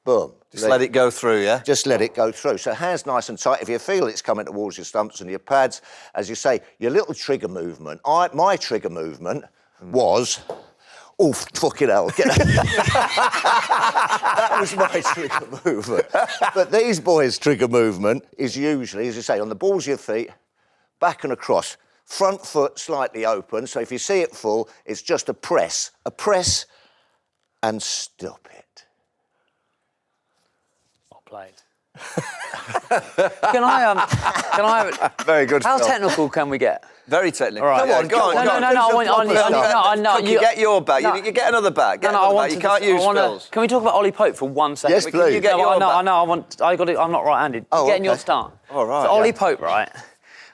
Boom. Just let it go through, yeah? Just let it go through. So hands nice and tight. If you feel it's coming towards your stumps and your pads, as you say, your little trigger movement. My trigger movement was... Oh, fucking hell. That was my trigger movement. But these boys' trigger movement is usually, as you say, on the balls of your feet, back and across. Front foot slightly open. So if you see it full, it's just a press and stop it. played. Can I have it? Very good. How Phil. technical can we get? Very technical. All right. Come on, go on. No, go on. I want. You get your back. No. You get another back. Get No, another I back. want You to. can't use I wanna, Phil's. Can we talk about Ollie Pope for 1 second? Yes, please. You get No, your I back. know. I'm not right-handed. Oh, Getting your okay. start. All right, So Ollie yeah. Pope, right?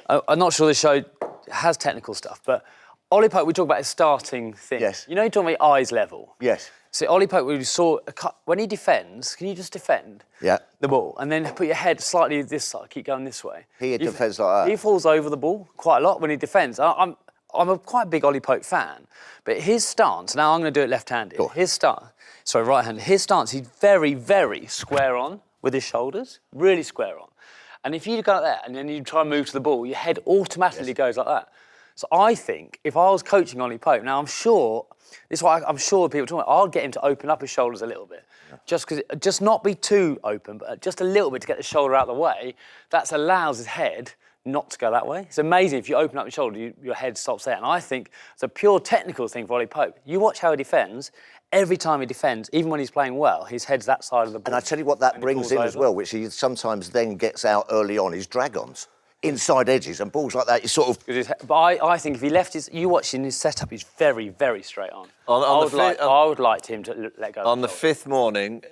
I'm not sure this show has technical stuff, but Ollie Pope, we talk about his starting thing. Yes. You know, you're talking about eyes level. Yes. See, Ollie Pope, we saw when he defends. Can you just defend? Yeah. The ball, and then put your head slightly this side. Keep going this way. He defends like that. He falls over the ball quite a lot when he defends. I'm a quite big Ollie Pope fan, but his stance. Now I'm going to do it left-handed. Go on. His stance. Sorry, right-handed. His stance. He's very, very square on with his shoulders. Really square on. And if you go like that, and then you try and move to the ball, your head automatically goes like that. So I think if I was coaching Ollie Pope, now I'm sure, this is why I'm sure people are talking about, I'll get him to open up his shoulders a little bit. Just not be too open, but just a little bit to get the shoulder out of the way. That allows his head not to go that way. It's amazing if you open up your shoulder, your head stops there. And I think it's a pure technical thing for Ollie Pope. You watch how he defends. Every time he defends, even when he's playing well, his head's that side of the ball. And I tell you what that And he brings falls in as over. well, which he sometimes then gets out early on, is drag-ons. Inside edges and balls like that, you sort of... But I think if he left you watch in his setup, he's very, very straight on. On I would like him to let go. On the fifth morning,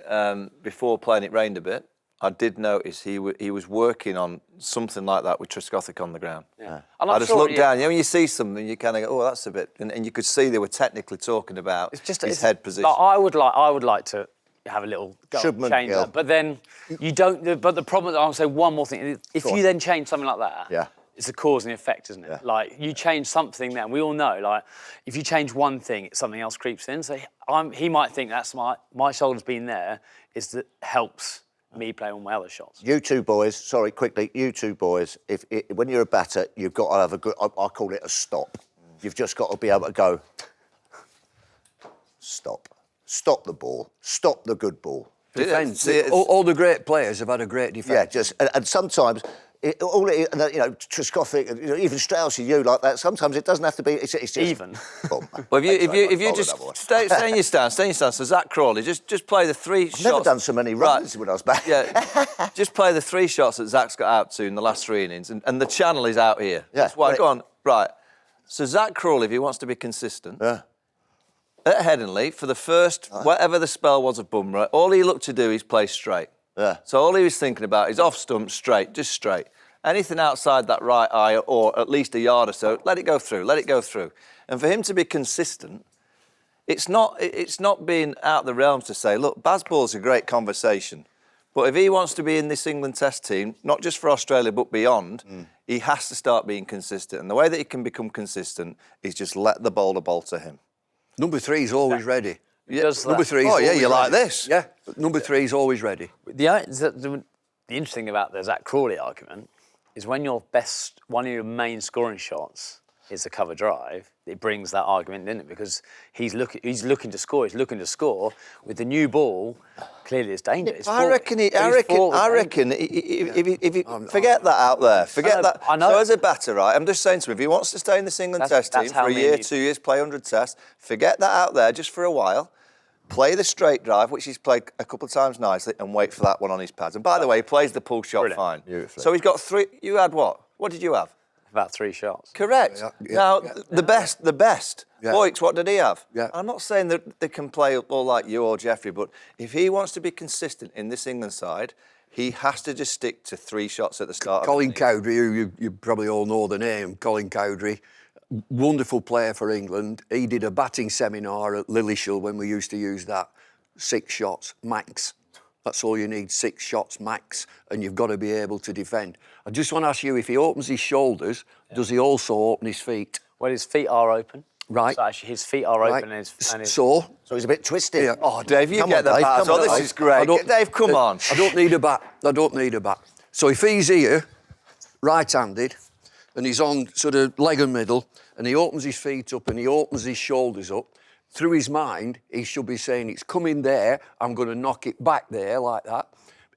before playing, it rained a bit. I did notice he was working on something like that with Trescothic on the ground. Yeah. I just looked down. You know, when you see something, you kind of go, "Oh, that's a bit," and you could see they were technically talking about his head position. Like, I would like to have a little Shubman, change Gill. that, but then you don't. But the problem, I'll say one more thing. If you then change something like that, Yeah. it's a cause and effect, isn't it? Yeah. Like you change something, then we all know. Like if you change one thing, something else creeps in. So he might think that's my shoulder's been there. Is that helps me play all my other shots. You two boys, sorry, quickly, you two boys, when you're a batter, you've got to have a good, I call it a stop. You've just got to be able to go, stop. Stop the ball. Stop the good ball. Defence. All the great players have had a great defence. Yeah, and sometimes, Trescothic, even Strauss and you like that, sometimes it doesn't have to be, it's just... Even. Boom. Well, if you Follow just that one. stay in your stance, So Zak Crawley, just play the three shots. Never done so many runs when I was back. Yeah, just play the three shots that Zak's got out to in the last three innings, and the channel is out here. Yeah, That's why. right. Go on. Right. So Zak Crawley, if he wants to be consistent, Yeah. at Headingley, for the first, whatever the spell was of Bumble, all he looked to do is play straight. Yeah. So all he was thinking about is off stump, straight, just straight. Anything outside that right eye or at least a yard or so, let it go through. And for him to be consistent, it's not being out the realms to say, look, Bazball's a great conversation, but if he wants to be in this England Test team, not just for Australia but beyond, he has to start being consistent. And the way that he can become consistent is just let the bowler bowl to him. Number 3 is always ready. Does Number that. 3 is Oh, yeah, always you like ready. this? Yeah, but number 3 is always ready. The interesting about the Zak Crawley argument is when one of your main scoring shots is the cover drive, it brings that argument in it because he's looking to score. He's looking to score with the new ball. Clearly, it's dangerous. I reckon. If you forget that out there, forget that. I know. So as a batter, right? I'm just saying to him, if he wants to stay in this England Test team that's for how a me year, and you- 2 years, play 100 tests, forget that out there just for a while. Play the straight drive, which he's played a couple of times nicely, and wait for that one on his pads. And by the way, he plays the pull shot Brilliant. fine. Beautifully. So he's got 3. You had what? What did you have? About 3 shots. Correct. Now, the best. Yeah. Boyks, what did he have? Yeah. I'm not saying that they can play all like you or Jeffrey, but if he wants to be consistent in this England side, he has to just stick to 3 shots at the start. Colin of the innings. Cowdrey, who you probably all know the name, Colin Cowdrey, wonderful player for England. He did a batting seminar at Lillishall when we used to use that. 6 shots, max. That's all you need, 6 shots max, and you've got to be able to defend. I just want to ask you, if he opens his shoulders, does he also open his feet? Well, his feet are open. Right. So actually, his feet are Right. open. And his So, So he's a bit twisted. Yeah. Oh, Dave, you Come get on, the Dave, bat. come Oh, on, this Dave. is great. Dave, come on. I don't need a bat. So if he's here, right-handed, and he's on sort of leg and middle, and he opens his feet up and he opens his shoulders up, through his mind, he should be saying, it's coming there, I'm going to knock it back there, like that.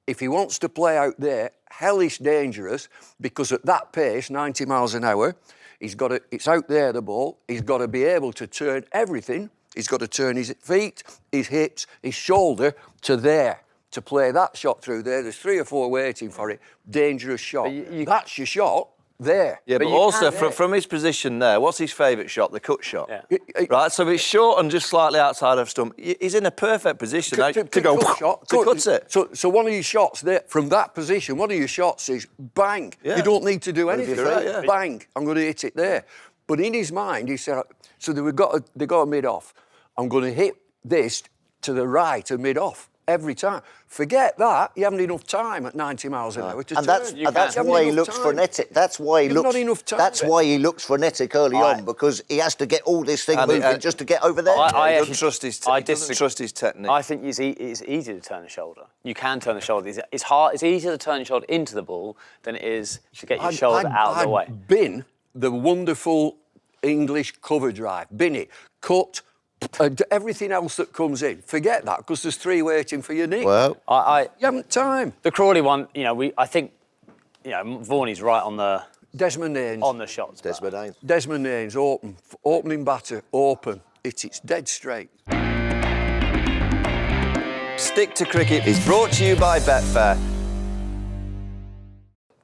If he wants to play out there, hellish dangerous, because at that pace, 90 miles an hour, it's out there, the ball, he's got to be able to turn everything. He's got to turn his feet, his hips, his shoulder to there. to play that shot through there. There's 3 or 4 waiting for it. Dangerous shot. That's your shot there. Yeah, but you also can't- from his position there, what's his favourite shot? The cut shot. Yeah. Right, so it's short and just slightly outside of stump. He's in a perfect position to go shot, to cut it. So one of your shots there, from that position, one of your shots is bang. Yeah. You don't need to do anything. right, yeah. Bang, I'm going to hit it there. But in his mind, he said, so they got a mid-off. I'm going to hit this to the right of mid-off every time. Forget that. You haven't enough time at 90 miles an hour to And turn. that's You that's haven't why he enough looks time. frenetic. That's why he You've looks. not enough time. That's why he looks frenetic early on, because he has to get all this thing And moving just to get over there. He I doesn't trust his technique. I think it's easy to turn the shoulder. You can turn the shoulder. It's hard. It's easier to turn your shoulder into the ball than it is to get your shoulder out of the way. I'd bin the wonderful English cover drive. Bin it. Cut. Everything else that comes in. Forget that, because there's 3 waiting for your knee. Well, you haven't time. The Crawley one, I think, Vaughan's right on the Desmond Haynes. shots. Desmond Haynes. Desmond Haynes, opening batter, open. It's dead straight. Stick to Cricket is brought to you by Betfair.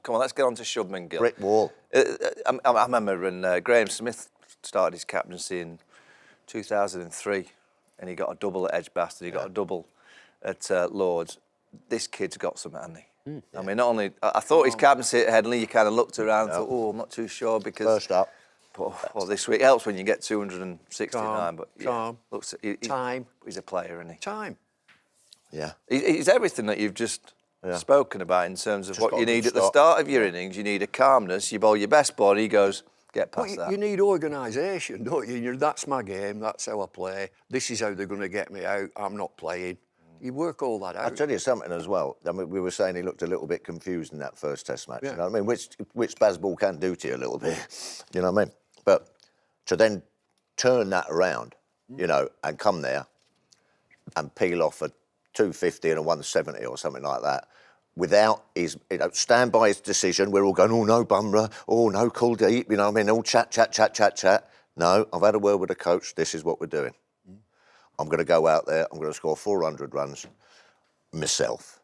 Come on, let's get on to Shubman, Gill. Brick wall. I remember when Graham Smith started his captaincy in 2003, and he got a double at Edgbaston, he got a double at Lords. This kid's got something, hasn't he? I mean, not only... I thought his captaincy at Headingley, you kind of looked around and thought, I'm not too sure, because... First up. Well, this week helps when you get 269, but yeah, Calm. looks, Time. He's a player, isn't he? Time. Yeah. He's everything that you've just spoken about in terms of Just what got you a good need at the start. start of your innings. You need a calmness. You bowl your best ball, he goes, get But past that. you need organisation, don't you? That's my game, that's how I play. This is how they're going to get me out. I'm not playing. You work all that out. I'll tell you something as well. I mean, we were saying he looked a little bit confused in that first Test match. Yeah. You know what I mean? Which Bazball can do to you a little bit. You know what I mean? But to then turn that around, and come there and peel off a 250 and a 170 or something like that, without his, stand by his decision. We're all going, oh no, Bummer, oh no, Kuldeep, all chat. No, I've had a word with the coach. This is what we're doing. I'm going to go out there. I'm going to score 400 runs myself.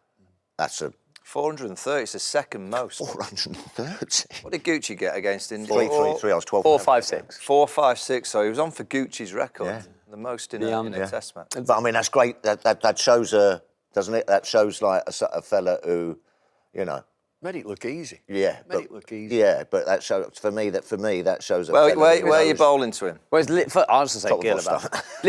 That's a 430, it's the second most. 430. What did Gucci get against India? 333. I was 12. 4-5-6. 4-5-6, so he was on for Gucci's record. Yeah. The most in a Test match. But I mean, that's great. That shows doesn't it? That shows like a fella who, Made it look easy. Yeah. Made it look easy. Yeah, but that shows for me that shows. Where are you bowling to him? Whereas, I was going to say Top of Gill my about stuff.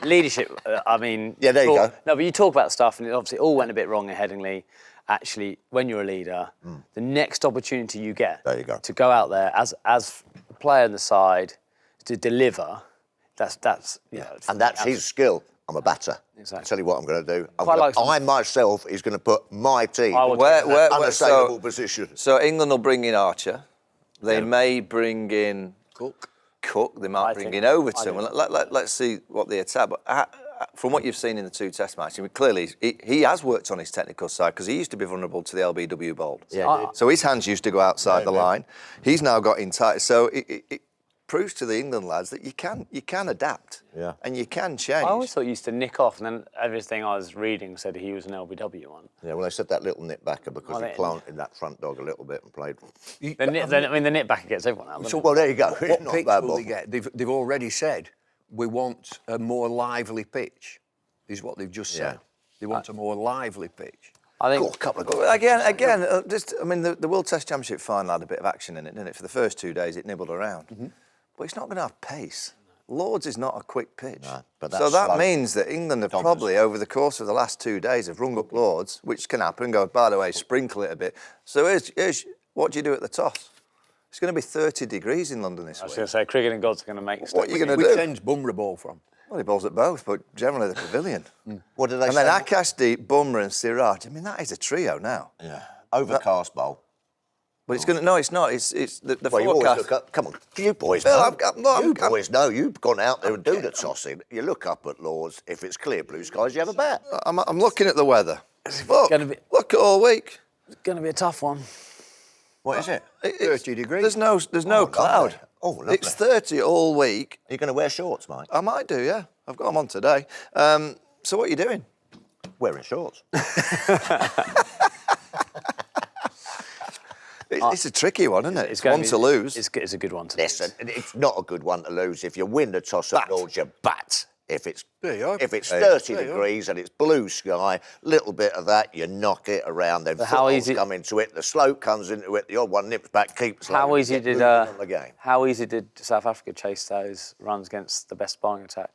leadership. I mean, Yeah, there you go. No, but you talk about stuff, and it obviously all went a bit wrong in Headingley. Actually, when you're a leader, the next opportunity you get There you go. to go out there as a player on the side to deliver, that's And that's his skill. I'm a batter. Exactly. I'll tell you what I'm going to do. Quite I myself is going to put my team I would- in Where- an unassailable position. So England will bring in Archer. They may bring in Cook. They might I bring think- in Overton. Well, let's see what they attack. But from what you've seen in the 2 Test matches, I mean, clearly he has worked on his technical side, because he used to be vulnerable to the LBW bowls. Yeah, he did. So his hands used to go outside the line. He's now got in tight. So it proves to the England lads that you can adapt. Yeah. And you can change. I always thought he used to nick off, and then everything I was reading said he was an LBW one. Yeah, well, they said that little nip backer because Oh, he planted that front dog a little bit and played. The nit back gets everyone out. So, well, there you go. What Not pitch bad will ball. they get? They've already said, we want a more lively pitch, is what they've just said. They want a more lively pitch. I think. Got a couple of good. Well, again, the World Test Championship final had a bit of action in it, didn't it? For the first 2 days, it nibbled around. But it's not going to have pace. Lords is not a quick pitch. No, but so that's that slow. means that England have probably, over the course of the last 2 days, have rung up Lords, which can happen, go, by the way, sprinkle it a bit. So here's what do you do at the toss? It's going to be 30 degrees in London this I was week. going to say, cricket and gods are going to make What are you going to Which do? end's Bummer ball from? Well, he bowls at both, but generally the pavilion. What did they And say? then Akashdeep, Bummer and Siraj. I mean, that is a trio now. Yeah. Overcast bowl. But it's going to... No, it's not. It's the Well, you always forecast... look up. Come on, you boys Phil, know. I'm- You boys know. You've gone out there and do the tossing. You look up at Lords. If it's clear blue skies, you have a bat. I'm looking at the weather. Look, gonna be- look at all week. It's going to be a tough one. What is it? 30 degrees. There's no lovely. cloud. Oh, lovely. It's 30 all week. Are you going to wear shorts, mate? I might do, yeah. I've got them on today. So what are you doing? Wearing shorts. It's a tricky one, isn't it? It's gonna one be- to lose. It's a good one to Listen, lose. it's not a good one to lose. If you win the toss at Lords, you bat. If it's There you are. 30 There you are. degrees and it's blue sky, little bit of that, you knock it around. Then But how footballs easy- come into it. The slope comes into it. The odd one nips back, keeps. How low, easy you get did moving on the game? How easy did South Africa chase those runs against the best bowling attack?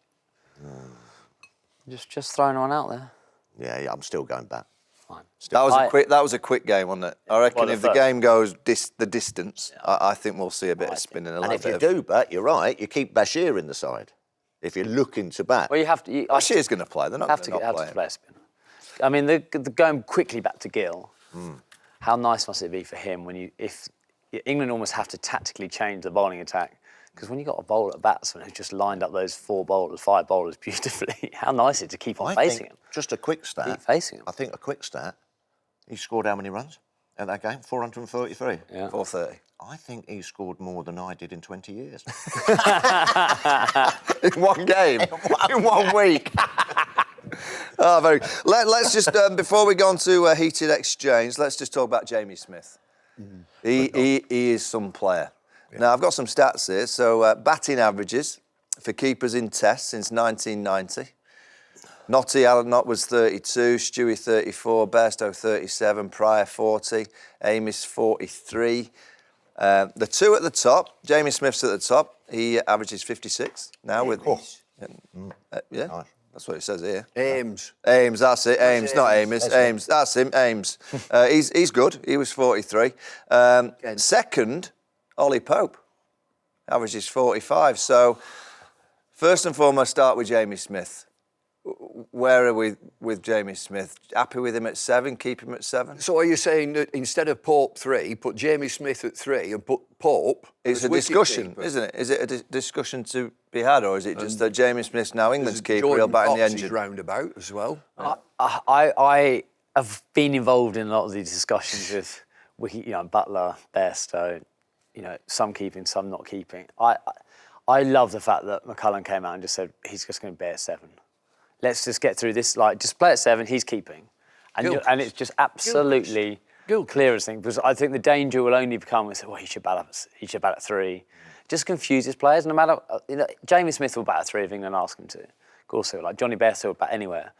Just throwing one out there. Yeah, I'm still going back. Fine. That was a quick game, wasn't it? I reckon Well, if the first. game goes the distance, I think we'll see a bit of spinning. A And little if you bit do bat, you're right. You keep Bashir in the side. If you're looking to bat, Well, you have to. Bashir's going to play. They're not have going to to not play. play a spinner. I mean, the going quickly back to Gill. How nice must it be for him if England almost have to tactically change the bowling attack, because when you got a bowler, a batsman who just lined up those 5 bowlers beautifully, how nice is it to keep on I facing think, him? just a quick stat. Keep facing him. I think a quick stat. He scored how many runs in that game? 433. Yeah. 4:30 I think he scored more than I did in 20 years. in one game, in 1 week. Oh, very. Let's just before we go on to a heated exchange, let's just talk about Jamie Smith. He is some player. Yeah. Now I've got some stats here. So batting averages for keepers in Tests since 1990. Notty Alan Knott was 32, Stewie 34, Bairstow 37, Pryor 40, Amis 43. The two at the top, Jamie Smith's at the top. He averages 56 now with. Yeah, Nice. that's what it says here. Ames. Ames, that's it. Ames, not Amos. Ames, that's him. Ames. He's good. He was 43. Second, Ollie Pope, averages 45. So, first and foremost, start with Jamie Smith. Where are we with Jamie Smith? Happy with him at 7? Keep him at 7? So are you saying that instead of Pope 3, put Jamie Smith at 3 and put Pope? It's as a discussion, wicket-keeper? isn't it? Is it a discussion to be had, or is it just that Jamie Smith's now England's keeper? He'll Jordan bat in the Cox is engine. roundabout as well. I have been involved in a lot of these discussions with Butler, Bairstow, some keeping, some not keeping. I love the fact that McCullum came out and just said he's just going to bear 7. Let's just get through this. Just play at 7. He's keeping, and it's just absolutely clear as thing. Because I think the danger will only become when he should bat at 3. Just confuses players. No matter Jamie Smith will bat at 3 if England ask him to. Of course, like Johnny Bairstow would bat anywhere.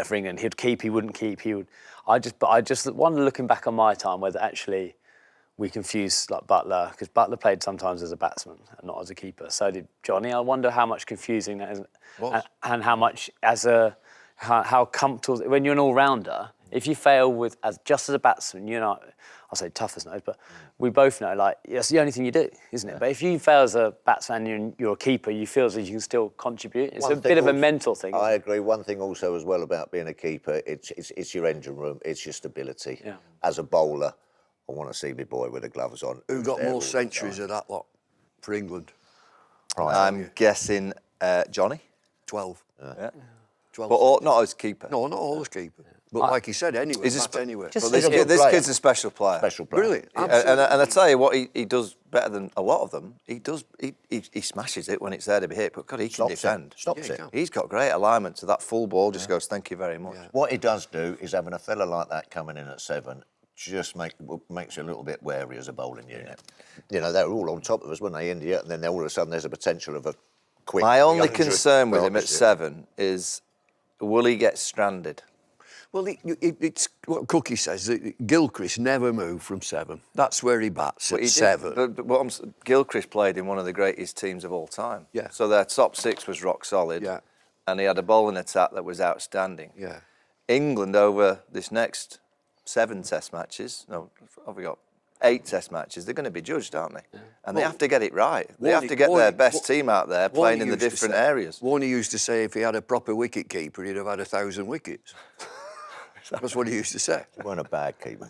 For England, he'd keep, he wouldn't keep. He would. I just wonder, looking back on my time, whether actually we confuse like Butler, because Butler played sometimes as a batsman and not as a keeper. So did Johnny. I wonder how much confusing that is, and how much how comfortable when you're an all-rounder. If you fail just as a batsman, I'll say Tuffers knows, but we both know that's the only thing you do, isn't it? But if you fail as a batsman and you're a keeper, you feel as if you can still contribute. It's a bit of a mental thing. I agree. One thing also as well about being a keeper, it's your engine room, it's your stability. Yeah. As a bowler, I want to see my boy with the gloves on. Who got more centuries of that lot for England? I'm guessing Johnny. 12. Yeah. 12. But not as keeper. No, not all as keeper. But like he said, anyway. He's anyway. Well, this kid's a special player. Special player. Brilliant. And I tell you what, he does better than a lot of them. He smashes it when it's there to be hit, but God, he can defend. Stops Yeah, it. he can. He's got great alignment to that full ball, just goes, thank you very much. Yeah. What he does do is having a fella like that coming in at 7 just makes you a little bit wary as a bowling unit. They were all on top of us, weren't they, India? And then all of a sudden there's a potential of a quick... My only 300 concern with him at partnership. 7 is, will he get stranded? Well, it's what Cookie says, that Gilchrist never moved from 7. That's where he bats, at 7. But Gilchrist played in one of the greatest teams of all time. Yeah. So their top 6 was rock solid. Yeah. And he had a bowling attack that was outstanding. Yeah. England over this next 7 test matches, have we got 8 test matches, they're going to be judged, aren't they? Yeah. And they have to get it right. They have to get their best team out there playing in the different areas. Warney used to say if he had a proper wicket keeper, he'd have had 1,000 wickets. That's what he used to say. He weren't a bad keeper.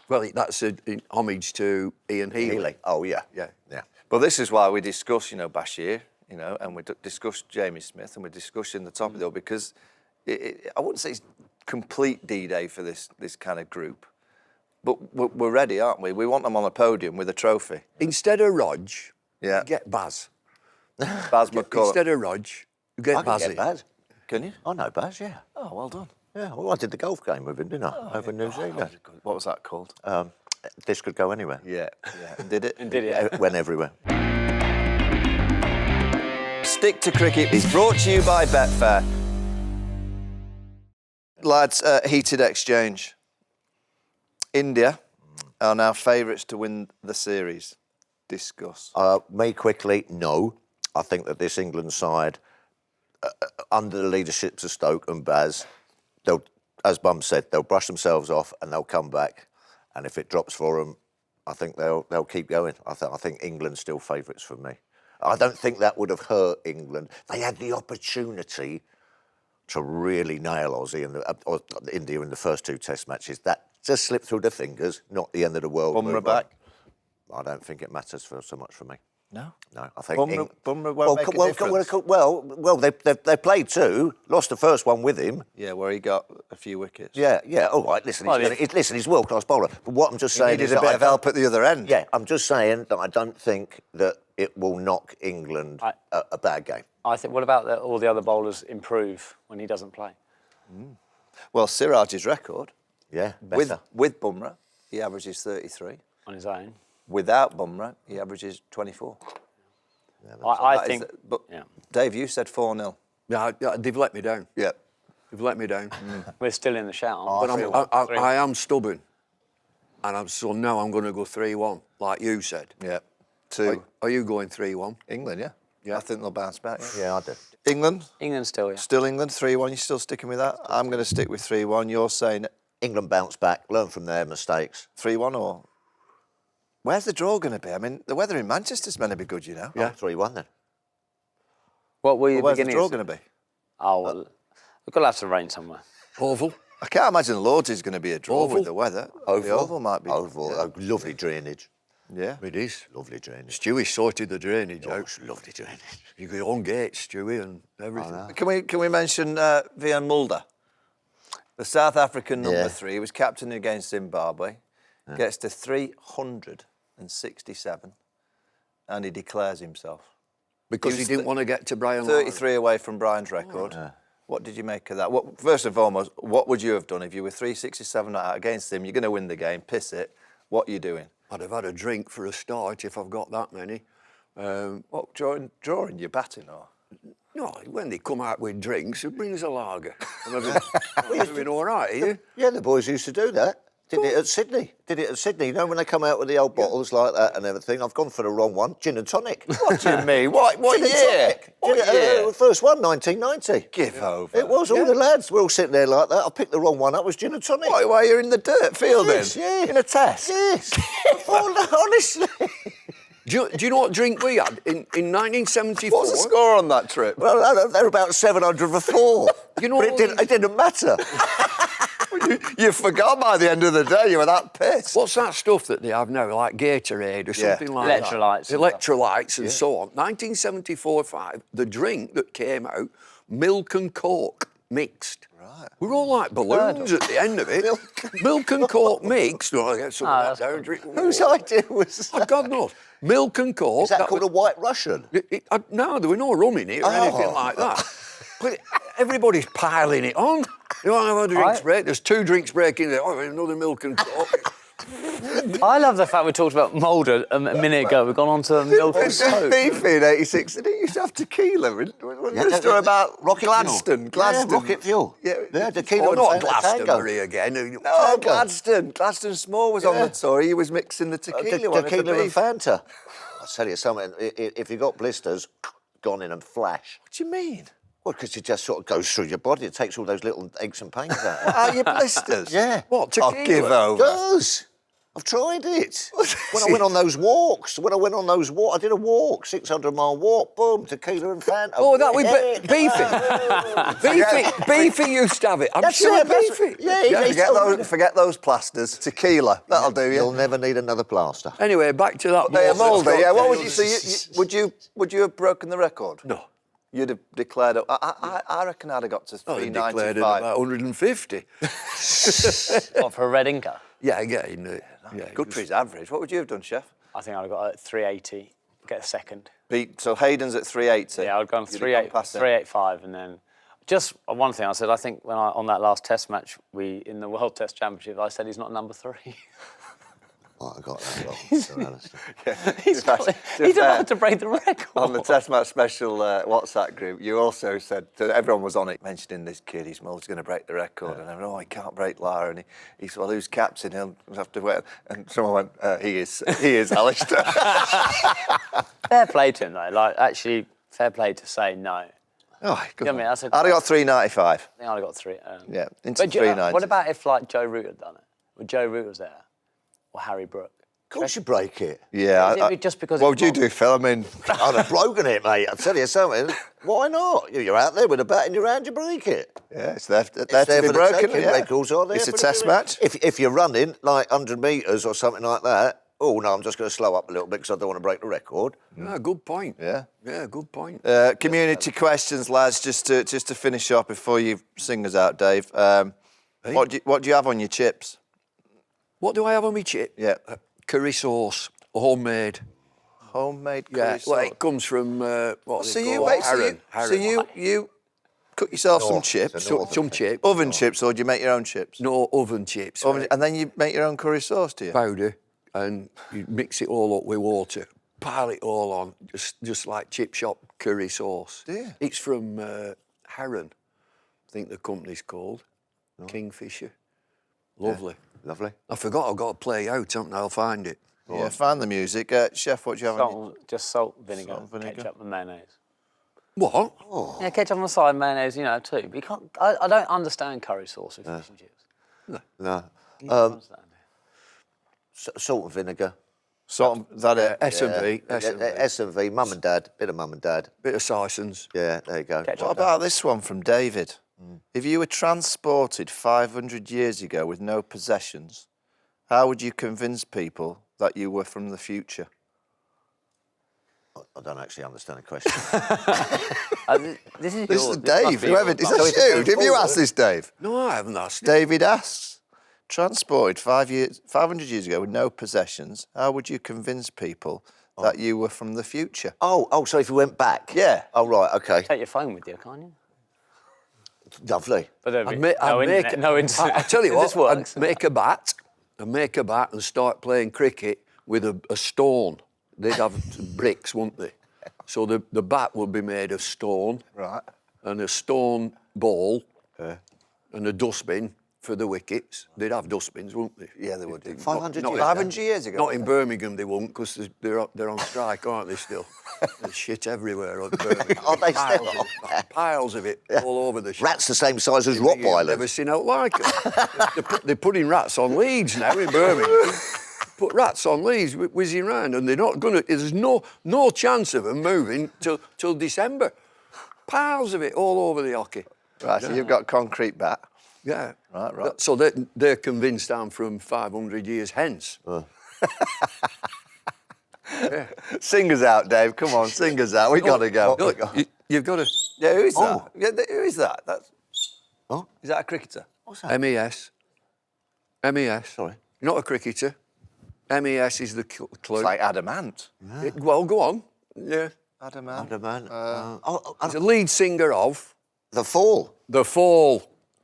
Well, that's in homage to Ian Healy. Oh, yeah. Yeah. But this is why we discuss, Bashir, and we discuss Jamie Smith, and we discuss in the top of the order, because I wouldn't say it's complete D-Day for this kind of group, but we're ready, aren't we? We want them on a podium with a trophy. Instead of Rog, Yeah. get Baz. Baz McCullough. Instead of Rog, you get I can Bazzy. get Baz. Can you? I know Baz, yeah. Oh, well done. Yeah, well, I did the golf game with him, didn't I? Over in New Zealand. What was that called? This could go anywhere. Yeah. And did it? It went everywhere. Stick to Cricket is brought to you by Betfair. Lads, heated exchange. India are now favourites to win the series. Discuss. Me quickly, no. I think that this England side, under the leadership of Stoke and Baz, they'll, as Bum said, they'll brush themselves off and they'll come back. And if it drops for them, I think they'll keep going. I think England's still favourites for me. I don't think that would have hurt England. They had the opportunity to really nail Aussie or India in the first 2 Test matches. That just slipped through the fingers. Not the end of the world. Bumrah back? I don't think it matters so much for me. No? No, I think... Bumrah won't make a difference? Well, they played 2, lost the first one with him. Yeah, where he got a few wickets. Yeah, all right, listen, he's a world-class bowler. But what I'm just saying He is needed a that bit of help at the other end. Yeah, I'm just saying that I don't think that it will knock England a bad game. I think, what about all the other bowlers improve when he doesn't play? Well, Siraj's record, Yeah, better. with Bumrah, he averages 33. On his own. Without Bumrah, he averages 24. I think... But yeah. Dave, you said 4-0. Yeah, they've let me down. Yeah. They've let me down. We're still in the shout. But I am stubborn. And so now I'm going to go 3-1, like you said. Yeah. 2. Are you going 3-1? England, yeah. I think they'll bounce back. Yeah, I do. England? England still, yeah. Still England, 3-1. You still sticking with that? I'm going to stick with 3-1. You're saying England bounce back, learn from their mistakes. 3-1 or... Where's the draw going to be? I mean, the weather in Manchester's meant to be good, you know. Yeah, 3-1 then. What were you Where's the beginning? draw going to be? Oh, well, we've got to have some rain somewhere. Oval. I can't imagine Lords is going to be a draw Oval. with the weather. Oval. The Oval might be. Oval, lovely drainage. Yeah. It is. Lovely drainage. Stewie sorted the drainage Oh, out. it's lovely drainage. You go on gates, Stewie, and everything. Can we mention Vian Mulder? The South African number 3 was captain against Zimbabwe. Gets to 367 and he declares himself. Because he didn't want to get to Brian 33 away from Brian's record. What did you make of that? First and foremost, what would you have done if you were 367 out against him? You're going to win the game, piss it. What are you doing? I'd have had a drink for a start if I've got that many. What, drawing your batting or? No, when they come out with drinks, it brings a lager. I'm doing all right, are you? Yeah, the boys used to do that. Did it at Sydney. You know, when they come out with the old bottles like that and everything. I've gone for the wrong one. Gin and tonic. What do you mean? What Gin and year? tonic. What year? First one, 1990. Give over. It was, all the lads were all sitting there like that. I picked the wrong one up, it was gin and tonic. Why you're in the dirt fielding? Yes, yeah. In a test? Yes. Honestly. Do you know what drink we had in 1974? What's the score on that trip? Well, they're about 700 for 4. You know, but it didn't matter. You forgot by the end of the day. You were that pissed. What's that stuff that they have now, like Gatorade or something like Electrolytes. that? Electrolytes and so on. 1974-5, the drink that came out, milk and coke mixed. Right. We're all like balloons at the end of it. Milk and coke mixed. No, I get some of that down. Drink. Whose idea was that? God knows. Milk and coke. Is that called a White Russian? No, there were no rum in it or anything like that. But everybody's piling it on. You want to have a drinks break? There's 2 drinks breaking there. Oh, another milk and coke. I love the fact we talked about Mulder a minute ago. We've gone on to milk and soap. Beefy in '86, didn't he used to have tequila? Wasn't there a story about Rocket Gladstone? Fuel. Yeah, Rocket Fuel. Yeah, tequila. Oh, not and Glastonbury again. No, Gladstone. Gladstone Small was on the tour. He was mixing the tequila. Tequila and Fanta. I'll tell you something, if you got blisters, gone in and flash. What do you mean? Well, because it just sort of goes through your body. It takes all those little aches and pains out. Are you blisters? Yeah. What, tequila? I'll give over. Does. I've tried it. When I went on those walks, I did a walk, 600-mile walk, boom, tequila and Fanta. Oh, that would be Beefy used to have it. I'm sure Beefy. Forget those plasters. Tequila. That'll do you. You'll never need another plaster. Anyway, back to that. Mulder. Yeah. What would you? So would you have broken the record? No. You'd have declared it. I reckon I'd have got to I declared it 395. about 150. What, for a red inker? Yeah, again. Good for his average. What would you have done, Chef? I think I'd have got 380, get a second. So Hayden's at 380. Yeah, I'd gone You'd have gone past him. 385 and then Just one thing I said, I think on that last Test match, in the World Test Championship, I said he's not number 3. Oh, I got that wrong. He's about to break the record. On the Test Match Special WhatsApp group, you also said, everyone was on it, mentioning this kid, he's going to break the record. And everyone, he can't break Lara. And he said, well, who's captain? He'll have to wait. And someone went, he is Alastair. Fair play to him, though. Like, actually, fair play to say no. Oh, good. You know what I mean? I'd have got 3.95. I think I'd have got 3. Yeah, into but 3.90. what about if, like, Joe Root had done it? Would Joe Root was there? Or Harry Brook? Of course you break it. Yeah. Just because what would you do, Phil? I mean... I'd have broken it, mate. I'll tell you something. Why not? You're out there with a bat in your hand, you break it. Yeah, it's there to for be the broken. taking. Yeah. Records are there It's a for the test doing. match. If you're running like 100 metres or something like that, oh, no, I'm just going to slow up a little bit because I don't want to break the record. Yeah, good point. Yeah. Yeah, good point. Community questions, lads, just to finish up before you sing us out, Dave. What do you have on your chips? What do I have on my chip? Yeah. Curry sauce, homemade. Homemade curry Yeah, sauce. well, it comes from what's So it you called? wait, Harron. you cook yourself some North. chips, It's a northern some thing. chips. oven chips, or do you make your own chips? No oven chips. Oven, right? and then you make your own curry sauce, do you? Powder, and you mix it all up with water. Pile it all on, just like chip shop curry sauce. Do you? It's from Harron, I think the company's called. Kingfisher. Lovely. Lovely. I forgot I've got to play out, haven't I? I'll find it. Yeah, find the music. Chef, what do you have on your... Just salt, vinegar, Salt, vinegar. ketchup and mayonnaise. What? Yeah, ketchup on the side, mayonnaise, too. But you can't... I don't understand curry sauce with fish and chips. No. You don't understand it. Salt and vinegar. Salt, is that it? S&V. S&V, mum and dad, bit of mum and dad. Bit of Sysons. Yeah, there you go. Ketchup. What about this one from David? If you were transported 500 years ago with no possessions, how would you convince people that you were from the future? I don't actually understand the question. This is This yours. is Dave. Whoever, is So that it's you? going Have you forward. asked this, Dave? No, I haven't asked it. David asks, transported 500 years ago with no possessions, how would you convince people that you were from the future? oh, so if we went back? Yeah. Oh, right, OK. Take your phone with you, can't you? Lovely. But there'd be I'd make, no internet. I tell you This what, works. I'd make a bat and start playing cricket with a stone. They'd have bricks, wouldn't they? So the bat would be made of stone. Right. And a stone ball and a dustbin for the wickets. They'd have dustbins, wouldn't they? Yeah, they would do. 500 Not- years. 500 years ago? Not in Birmingham, they won't, because they're on strike, aren't they, still? There's shit everywhere on Birmingham. Are they still? Piles of it all over the shop. Rats the same size as You've never Rottweilers. seen out like them. They're putting rats on leads now in Birmingham. Put rats on leads whizzing around, and they're not going to... There's no chance of them moving till December. Piles of it all over the hockey. Right, so you've got concrete bat. Yeah. Right. So they're convinced I'm from 500 years hence. Yeah. Sing us out, Dave. Come on, sing us out. We got to go. Look, you've got to... Yeah, who is Oh. that? Yeah, who is that? Oh. Is that a cricketer? What's that? MES. MES. Sorry. You're not a cricketer. MES is the clue. It's like Adamant. Well, go on. Yeah. Adamant. The man. He's a lead singer of The Fall. The Fall.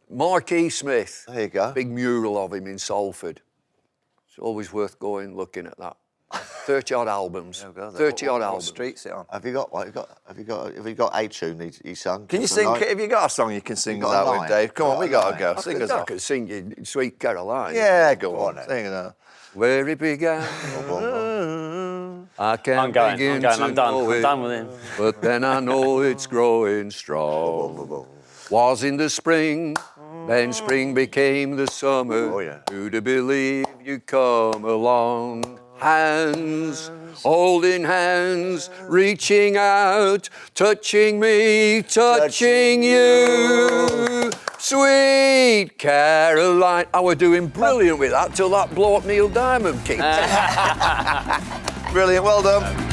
Marquis Smith. There you go. Big mural of him in Salford. It's always worth going looking at that. 30-odd albums. 30-odd What albums. street's it on? Have you got a tune he sung? Can you Just sing? a Have you got a song you can sing got us a out with, line? Dave? Come on, Got we a got to line? go. Sing us I out. could sing you Sweet Caroline. Yeah, go on on. then. Sing it out. Where it began. I can't I'm going. begin I'm to done. know I'm it, done with him. But then I know it's growing strong. Was in the spring, then spring became the summer. Oh, yeah. Who'd have believed you'd come along? Hands, holding hands, reaching out, touching me, touching you. Sweet Caroline. I was doing brilliant with that till that bloke Neil Diamond kicked. Brilliant, well done.